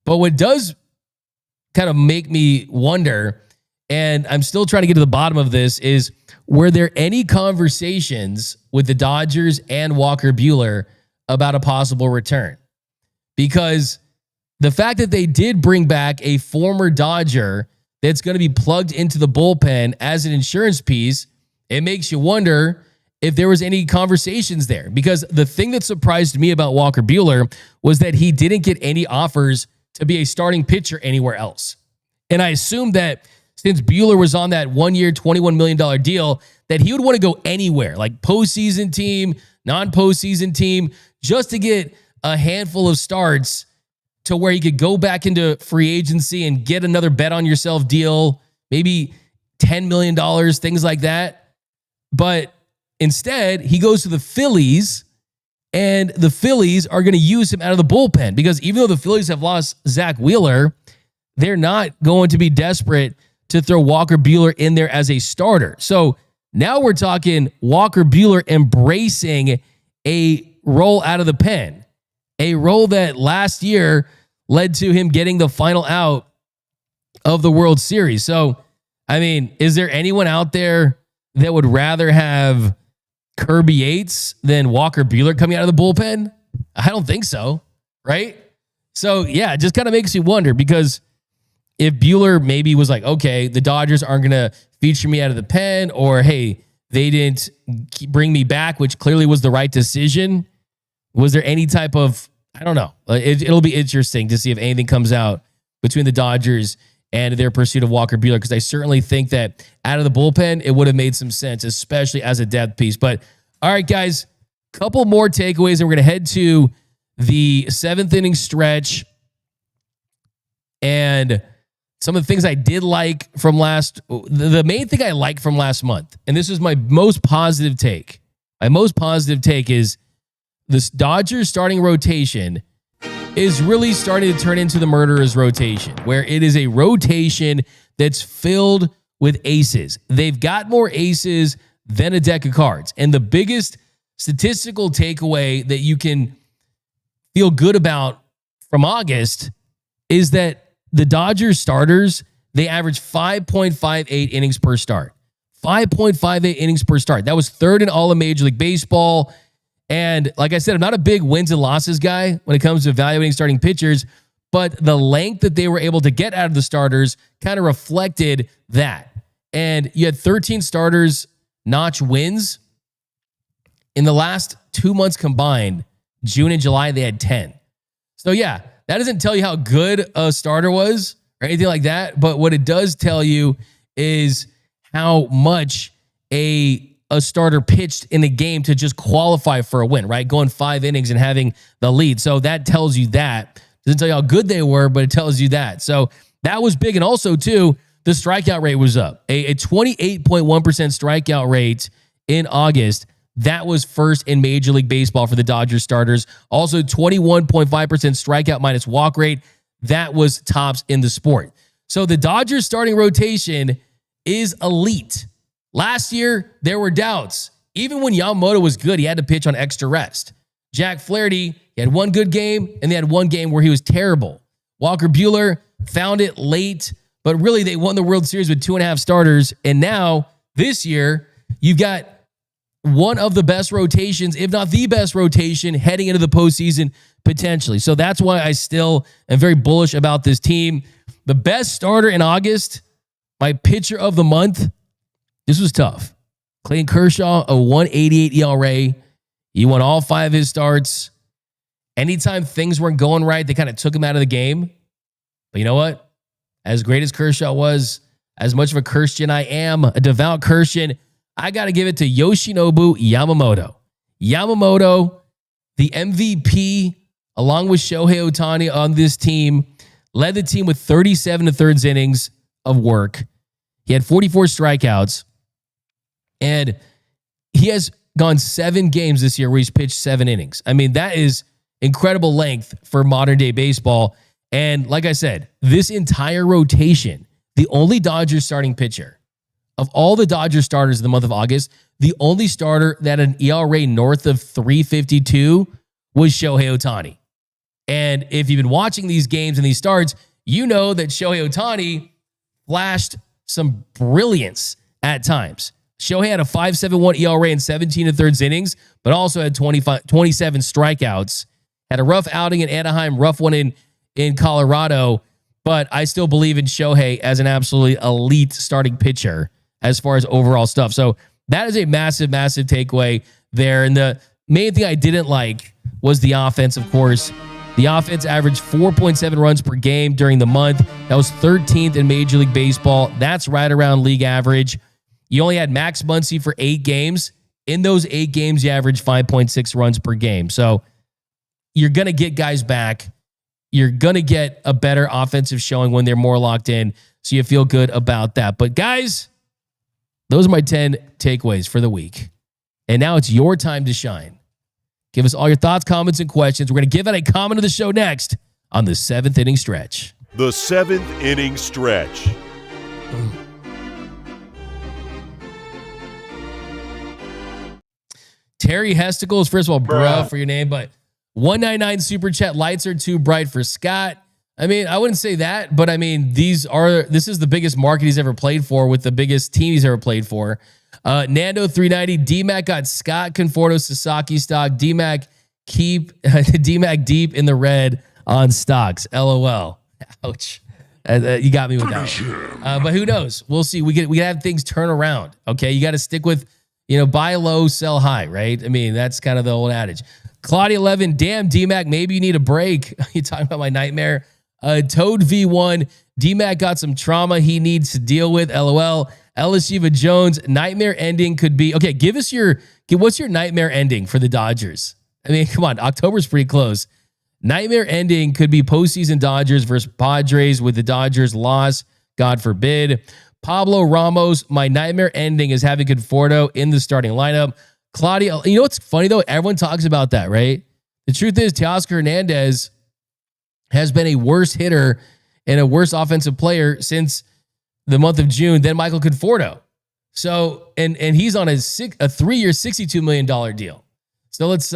[SPEAKER 1] But what does kind of make me wonder and I'm still trying to get to the bottom of this, is were there any conversations with the Dodgers and Walker Buehler about a possible return? Because the fact that they did bring back a former Dodger that's going to be plugged into the bullpen as an insurance piece, it makes you wonder if there was any conversations there. Because the thing that surprised me about Walker Buehler was that he didn't get any offers to be a starting pitcher anywhere else. And I assumed that since Buehler was on that 1 year, $21 million deal, that he would want to go anywhere, like postseason team, non-postseason team, just to get a handful of starts to where he could go back into free agency and get another bet on yourself deal, maybe $10 million, things like that. But instead, he goes to the Phillies, and the Phillies are going to use him out of the bullpen because even though the Phillies have lost Zach Wheeler, they're not going to be desperate to throw Walker Buehler in there as a starter. So now we're talking Walker Buehler embracing a role out of the pen, a role that last year led to him getting the final out of the World Series. So, I mean, is there anyone out there that would rather have Kirby Yates than Walker Buehler coming out of the bullpen? I don't think so, right? So, yeah, it just kind of makes you wonder because if Buehler maybe was like, okay, the Dodgers aren't going to feature me out of the pen, or hey, they didn't bring me back, which clearly was the right decision. Was there any type of, I don't know. It'll be interesting to see if anything comes out between the Dodgers and their pursuit of Walker Buehler, because I certainly think that out of the bullpen, it would have made some sense, especially as a depth piece. But all right, guys, couple more takeaways, and we're going to head to the 7th inning stretch. And some of the things I did like from the main thing I liked from last month, and this is my most positive take. My most positive take is this Dodgers starting rotation is really starting to turn into the Murderers rotation, where it is a rotation that's filled with aces. They've got more aces than a deck of cards. And the biggest statistical takeaway that you can feel good about from August is that the Dodgers starters, they average 5.58 innings per start. 5.58 innings per start. That was third in all of Major League Baseball. And like I said, I'm not a big wins and losses guy when it comes to evaluating starting pitchers, but the length that they were able to get out of the starters kind of reflected that. And you had 13 starters notch wins. In the last 2 months combined, June and July, they had 10. So yeah, that doesn't tell you how good a starter was or anything like that. But what it does tell you is how much a starter pitched in a game to just qualify for a win, right? Going 5 innings and having the lead. So that tells you that. Doesn't tell you how good they were, but it tells you that. So that was big. And also, too, the strikeout rate was up. A 28.1% strikeout rate in August. That was first in Major League Baseball for the Dodgers starters. Also, 21.5% strikeout minus walk rate. That was tops in the sport. So the Dodgers starting rotation is elite. Last year, there were doubts. Even when Yamamoto was good, he had to pitch on extra rest. Jack Flaherty, he had one good game, and they had one game where he was terrible. Walker Buehler found it late, but really they won the World Series with 2.5 starters. And now, this year, you've got one of the best rotations, if not the best rotation, heading into the postseason potentially. So that's why I still am very bullish about this team. The best starter in August, my pitcher of the month, this was tough. Clayton Kershaw, a 1.88 ERA. He won all 5 of his starts. Anytime things weren't going right, they kind of took him out of the game. But you know what? As great as Kershaw was, as much of a Christian I am, a devout Christian, I got to give it to Yoshinobu Yamamoto. Yamamoto, the MVP, along with Shohei Ohtani on this team, led the team with 37 2/3 innings of work. He had 44 strikeouts. And he has gone 7 games this year where he's pitched 7 innings. I mean, that is incredible length for modern day baseball. And like I said, this entire rotation, the only Dodgers starting pitcher of all the Dodgers starters in the month of August, the only starter that had an ERA north of 3.52 was Shohei Ohtani. And if you've been watching these games and these starts, you know that Shohei Ohtani flashed some brilliance at times. Shohei had a 5.71 ERA in 17 1/3 innings, but also had 27 strikeouts. Had a rough outing in Anaheim, rough one in Colorado, but I still believe in Shohei as an absolutely elite starting pitcher as far as overall stuff. So that is a massive, massive takeaway there. And the main thing I didn't like was the offense, of course. The offense averaged 4.7 runs per game during the month. That was 13th in Major League Baseball. That's right around league average. You only had Max Muncy for 8 games. In those 8 games, you averaged 5.6 runs per game. So you're going to get guys back. You're going to get a better offensive showing when they're more locked in. So you feel good about that. But guys, those are my 10 takeaways for the week. And now it's your time to shine. Give us all your thoughts, comments, and questions. We're going to give out a comment of the show next on the 7th inning stretch.
[SPEAKER 6] The 7th inning stretch.
[SPEAKER 1] Terry Hesticles, first of all, bruh for your name, but 199 super chat, lights are too bright for Scott. I mean, I wouldn't say that, but I mean, this is the biggest market he's ever played for with the biggest team he's ever played for. Nando 390, DMAC got Scott Conforto Sasaki stock. DMAC DMAC deep in the red on stocks. LOL. Ouch. You got me with that one. But who knows? We'll see. We have things turn around. Okay. You got to stick with, buy low, sell high, right? I mean, that's kind of the old adage. Claudia 11, damn, DMAC, maybe you need a break. You talking about my nightmare? Toad V1, DMAC got some trauma he needs to deal with. LOL. Elisiva Jones, nightmare ending could be, okay, what's your nightmare ending for the Dodgers? I mean, come on, October's pretty close. Nightmare ending could be postseason Dodgers versus Padres with the Dodgers loss, God forbid. Pablo Ramos, my nightmare ending is having Conforto in the starting lineup. Claudia, you know what's funny though? Everyone talks about that, right? The truth is Teoscar Hernandez has been a worse hitter and a worse offensive player since the month of June than Michael Conforto. So, and he's on a 3-year, $62 million deal. So let's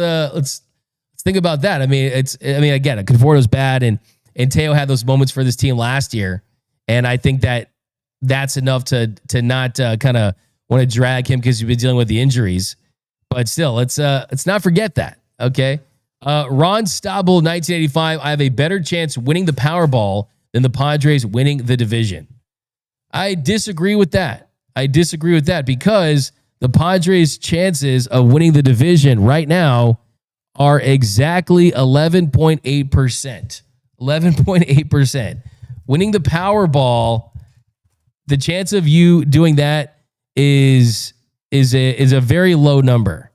[SPEAKER 1] think about that. I mean, again, Conforto's bad, and Teo had those moments for this team last year, and I think that's enough to not kind of want to drag him because he's been dealing with the injuries. But still, let's not forget that. Okay, Ron Stabble, 1985. I have a better chance winning the Powerball than the Padres winning the division. I disagree with that. Because the Padres' chances of winning the division right now are exactly 11.8%. 11.8%. Winning the Powerball, the chance of you doing that is a very low number.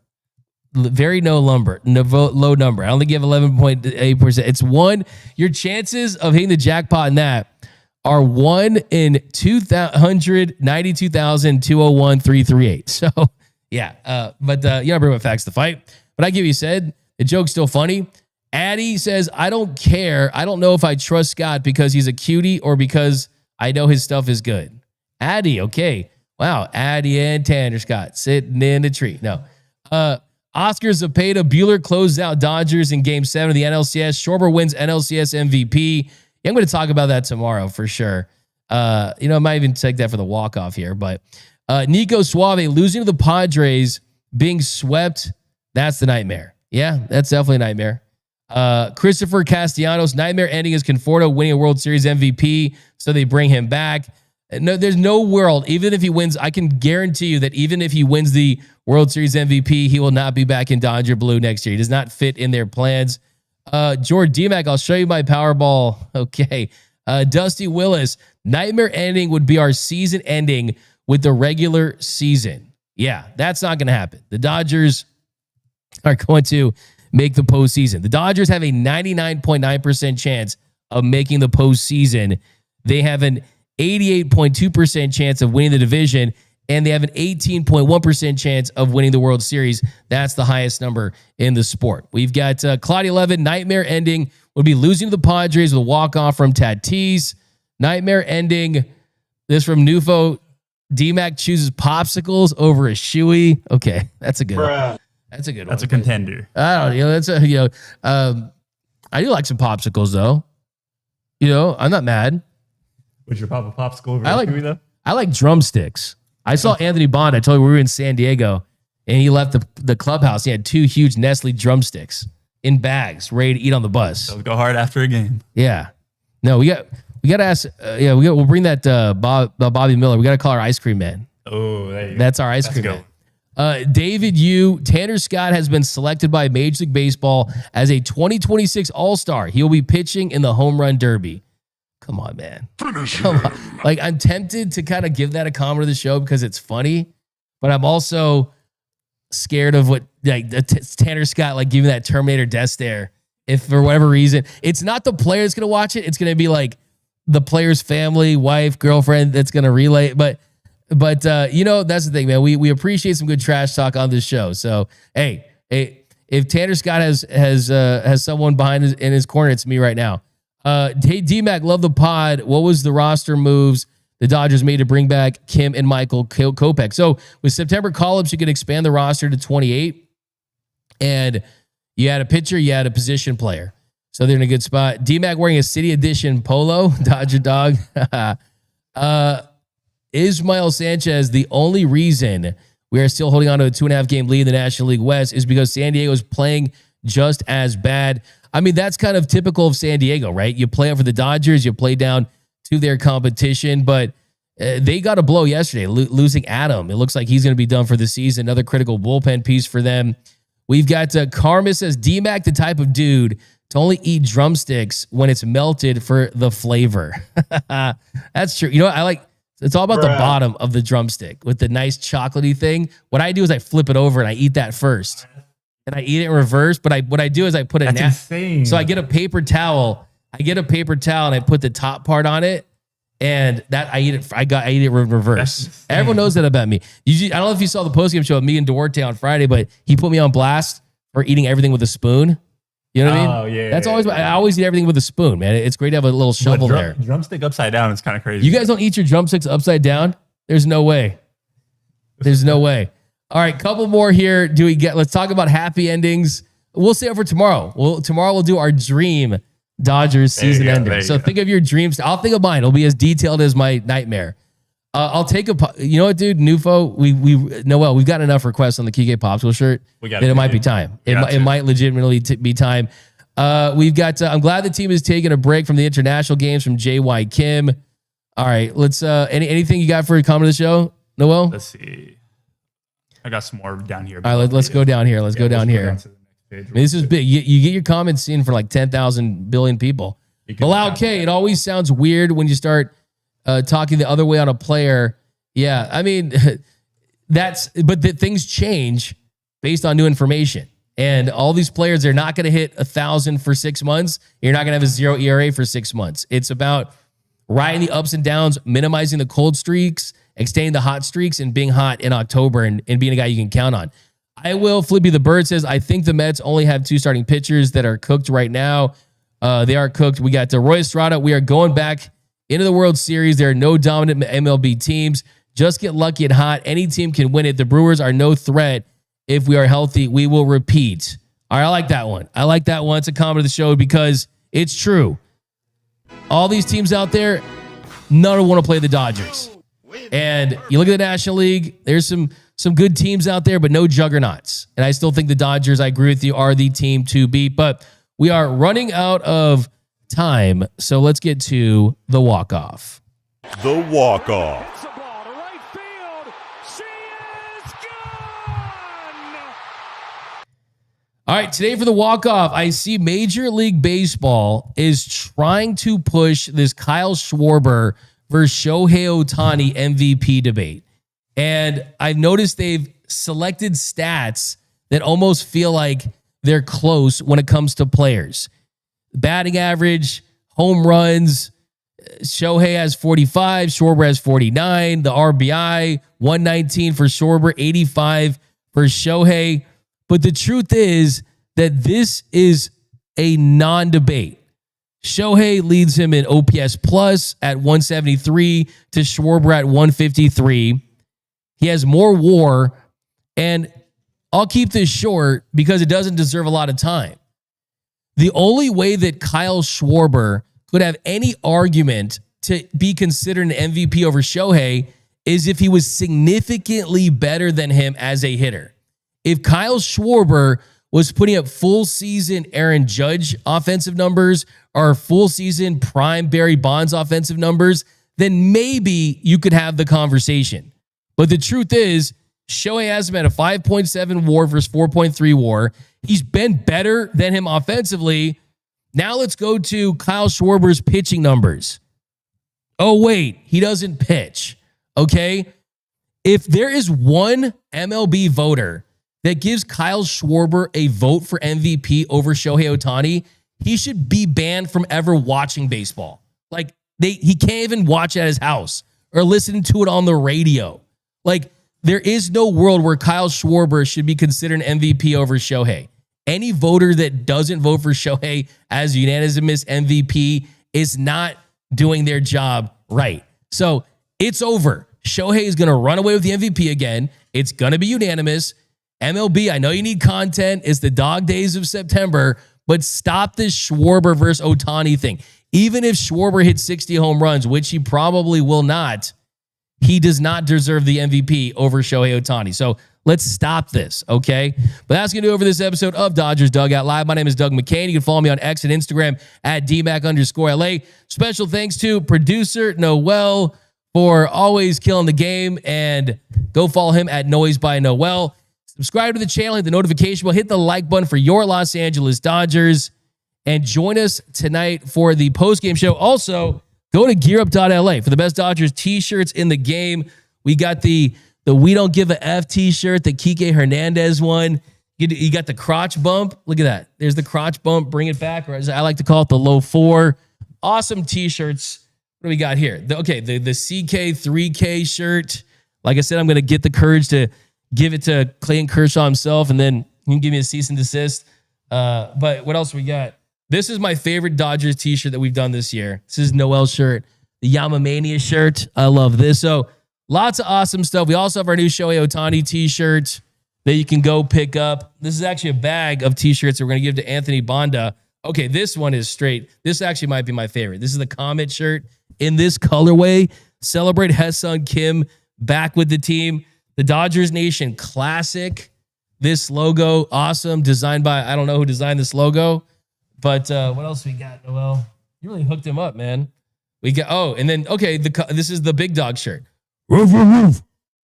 [SPEAKER 1] Very low number. Low number. I only give 11.8%. It's one. Your chances of hitting the jackpot in that are 1 in 292,201,338. So yeah, but you don't bring what facts to fight. But I give you said the joke's still funny. Addy says, I don't care. I don't know if I trust Scott because he's a cutie or because I know his stuff is good. Addy, okay. Wow, Addy and Tanner Scott sitting in the tree. No. Oscar Zepeda, Buehler closes out Dodgers in Game 7 of the NLCS. Schwarber wins NLCS MVP. Yeah, I'm going to talk about that tomorrow for sure. I might even take that for the walk-off here. But Nico Suave, losing to the Padres, being swept, that's the nightmare. Yeah, that's definitely a nightmare. Christopher Castellanos, nightmare ending is Conforto winning a World Series MVP, so they bring him back. No, there's no world, even if he wins, I can guarantee you that even if he wins the World Series MVP, he will not be back in Dodger blue next year. He does not fit in their plans. George DMAC, I'll show you my Powerball. Okay. Dusty Willis, nightmare ending would be our season ending with the regular season. Yeah, that's not going to happen. The Dodgers are going to make the postseason. The Dodgers have a 99.9% chance of making the postseason. They have an 88.2% chance of winning the division, and they have an 18.1% chance of winning the World Series. That's the highest number in the sport. We've got Claudia 11, nightmare ending would be losing to the Padres with a walk-off from Tatis. Nightmare ending, this from Nufo, DMAC chooses popsicles over a shoey. Okay, that's a good one. That's a good one.
[SPEAKER 7] That's a contender.
[SPEAKER 1] I don't know. I do like some popsicles though. I'm not mad.
[SPEAKER 7] Would you pop a popsicle over a chewy though?
[SPEAKER 1] I like drumsticks. I saw Anthony Bond. I told you we were in San Diego, and he left the clubhouse. He had 2 huge Nestle drumsticks in bags, ready to eat on the bus.
[SPEAKER 7] So go hard after a game.
[SPEAKER 1] Yeah. No, we got to ask. We'll bring that Bobby Miller. We got to call our ice cream man.
[SPEAKER 7] Oh, there you go.
[SPEAKER 1] That's our ice cream man. David Yu, Tanner Scott has been selected by Major League Baseball as a 2026 All-Star. He will be pitching in the Home Run Derby. Come on, man. Come on. Like, I'm tempted to kind of give that a comment of the show because it's funny, but I'm also scared of what Tanner Scott like giving that Terminator death stare. If for whatever reason, it's not the player that's going to watch it. It's going to be like the player's family, wife, girlfriend that's going to relay it. But that's the thing, man. We appreciate some good trash talk on this show. So, hey, if Tanner Scott has someone behind in his corner, it's me right now. Hey, D-Mac, love the pod. What was the roster moves the Dodgers made to bring back Kim and Michael Kopech? So with September call-ups, you can expand the roster to 28. And you had a pitcher, you had a position player. So they're in a good spot. D-Mac wearing a City Edition polo, Dodger dog. Ismael Sanchez, the only reason we are still holding on to a 2.5-game lead in the National League West is because San Diego is playing just as bad. I mean, that's kind of typical of San Diego, right? You play out for the Dodgers, you play down to their competition, but they got a blow yesterday, losing Adam. It looks like he's going to be done for the season. Another critical bullpen piece for them. We've got Karma says, D-Mac, the type of dude to only eat drumsticks when it's melted for the flavor. That's true. You know what? I like, it's all about the bottom of the drumstick with the nice chocolatey thing. What I do is I flip it over and I eat that first. And I eat it in reverse, but what I do is I put a
[SPEAKER 7] insane.
[SPEAKER 1] So I get a paper towel. And I put the top part on it, and that I eat it. I eat it in reverse. Everyone knows that about me. I don't know if you saw the postgame show of me and Duarte on Friday, but he put me on blast for eating everything with a spoon. You know what I mean?
[SPEAKER 7] Oh yeah.
[SPEAKER 1] That's always. I always eat everything with a spoon, man. It's great to have a little shovel there.
[SPEAKER 7] Drumstick upside down is kind of crazy.
[SPEAKER 1] You guys don't eat your drumsticks upside down? There's no way. There's no way. All right, couple more here. Let's talk about happy endings. We'll save it for tomorrow. Tomorrow we'll do our dream Dodgers season ender. So think of your dreams. I'll think of mine. It'll be as detailed as my nightmare. I'll take you know what, dude? Nufo, Noel, we've got enough requests on the Kike Popsicle shirt that it might be time. It might legitimately be time. We've got, I'm glad the team is taking a break from the international games from J.Y. Kim. All right, let's, anything you got for a comment of the show, Noel?
[SPEAKER 7] Let's see. I got some more down here.
[SPEAKER 1] All right, let's go down here. Let's go down here. This is big. You get your comments seen for like 10,000 billion people. Bilal K, it always sounds weird when you start talking the other way on a player. Yeah, I mean, things change based on new information. And all these players, they're not going to hit 1,000 for 6 months. You're not going to have a 0 ERA for 6 months. It's about riding the ups and downs, minimizing the cold streaks, extending the hot streaks, and being hot in October and being a guy you can count on. I will. Flippy the Bird says, I think the Mets only have 2 starting pitchers that are cooked right now. They are cooked. We got Roy Estrada. We are going back into the World Series. There are no dominant MLB teams. Just get lucky and hot. Any team can win it. The Brewers are no threat. If we are healthy, we will repeat. All right, I like that one. It's a comment of the show because it's true. All these teams out there, none of them want to play the Dodgers. And you look at the National League, there's some good teams out there, but no juggernauts. And I still think the Dodgers, I agree with you, are the team to beat. But we are running out of time, so let's get to the walk-off.
[SPEAKER 6] The walk-off.
[SPEAKER 1] All right, today for the walk-off, I see Major League Baseball is trying to push this Kyle Schwarber versus Shohei Ohtani MVP debate. And I've noticed they've selected stats that almost feel like they're close when it comes to players. Batting average, home runs, Shohei has 45, Schwarber has 49. The RBI, 119 for Schwarber, 85 for Shohei. But the truth is that this is a non-debate. Shohei leads him in OPS plus at 173 to Schwarber at 153. He has more WAR, and I'll keep this short because it doesn't deserve a lot of time. The only way that Kyle Schwarber could have any argument to be considered an MVP over Shohei is if he was significantly better than him as a hitter. If Kyle Schwarber was putting up full season Aaron Judge offensive numbers or full season prime Barry Bonds offensive numbers, then maybe you could have the conversation. But the truth is, Shohei has him at a 5.7 WAR versus 4.3 WAR. He's been better than him offensively. Now let's go to Kyle Schwarber's pitching numbers. Oh, wait, he doesn't pitch. Okay? If there is one MLB voter that gives Kyle Schwarber a vote for MVP over Shohei Ohtani, he should be banned from ever watching baseball. Like, he can't even watch it at his house or listen to it on the radio. Like, there is no world where Kyle Schwarber should be considered an MVP over Shohei. Any voter that doesn't vote for Shohei as unanimous MVP is not doing their job right. So it's over. Shohei is going to run away with the MVP again. It's going to be unanimous. MLB, I know you need content. It's the dog days of September, but stop this Schwarber versus Ohtani thing. Even if Schwarber hits 60 home runs, which he probably will not, he does not deserve the MVP over Shohei Ohtani. So let's stop this, okay? But that's going to do it for this episode of Dodgers Dugout Live. My name is Doug McKain. You can follow me on X and Instagram at DMAC_LA. Special thanks to producer Noel for always killing the game. And go follow him at Noise by Noel. Subscribe to the channel, hit the notification bell, hit the like button for your Los Angeles Dodgers, and join us tonight for the postgame show. Also, go to gearup.la for the best Dodgers t-shirts in the game. We got the We Don't Give a F t-shirt, the Kike Hernandez one. You got the crotch bump. Look at that. There's the crotch bump. Bring it back, or as I like to call it, the low 4. Awesome t-shirts. What do we got here? The CK 3K shirt. Like I said, I'm going to get the courage to give it to Clayton Kershaw himself, and then he can give me a cease and desist. But what else we got? This is my favorite Dodgers t-shirt that we've done this year. This is Noel's shirt, the Yamamania shirt. I love this. So lots of awesome stuff. We also have our new Shohei Ohtani t-shirt that you can go pick up. This is actually a bag of t-shirts that we're going to give to Anthony Bonda. Okay, this one is straight. This actually might be my favorite. This is the Comet shirt in this colorway. Celebrate Hyeseong Kim back with the team. The Dodgers Nation Classic. This logo, awesome. Designed by, I don't know who designed this logo. But what else we got, Noel? You really hooked him up, man. We got, and then, okay, this is the Big Dog shirt. Roof, roof, roof.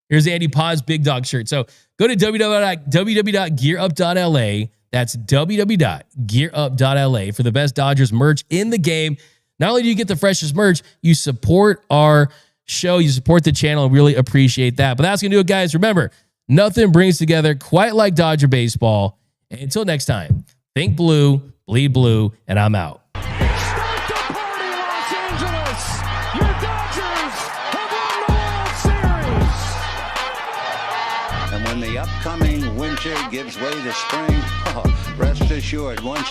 [SPEAKER 1] Here's Andy Paz Big Dog shirt. So go to www.gearup.la. That's www.gearup.la for the best Dodgers merch in the game. Not only do you get the freshest merch, you support our show, you support the channel, really appreciate that. But that's going to do it, guys. Remember, nothing brings together quite like Dodger baseball. And until next time, think blue, bleed blue, and I'm out.
[SPEAKER 3] Start the party, Los Angeles! Your Dodgers have won the World Series!
[SPEAKER 2] And when the upcoming winter gives way to spring, rest assured, once again,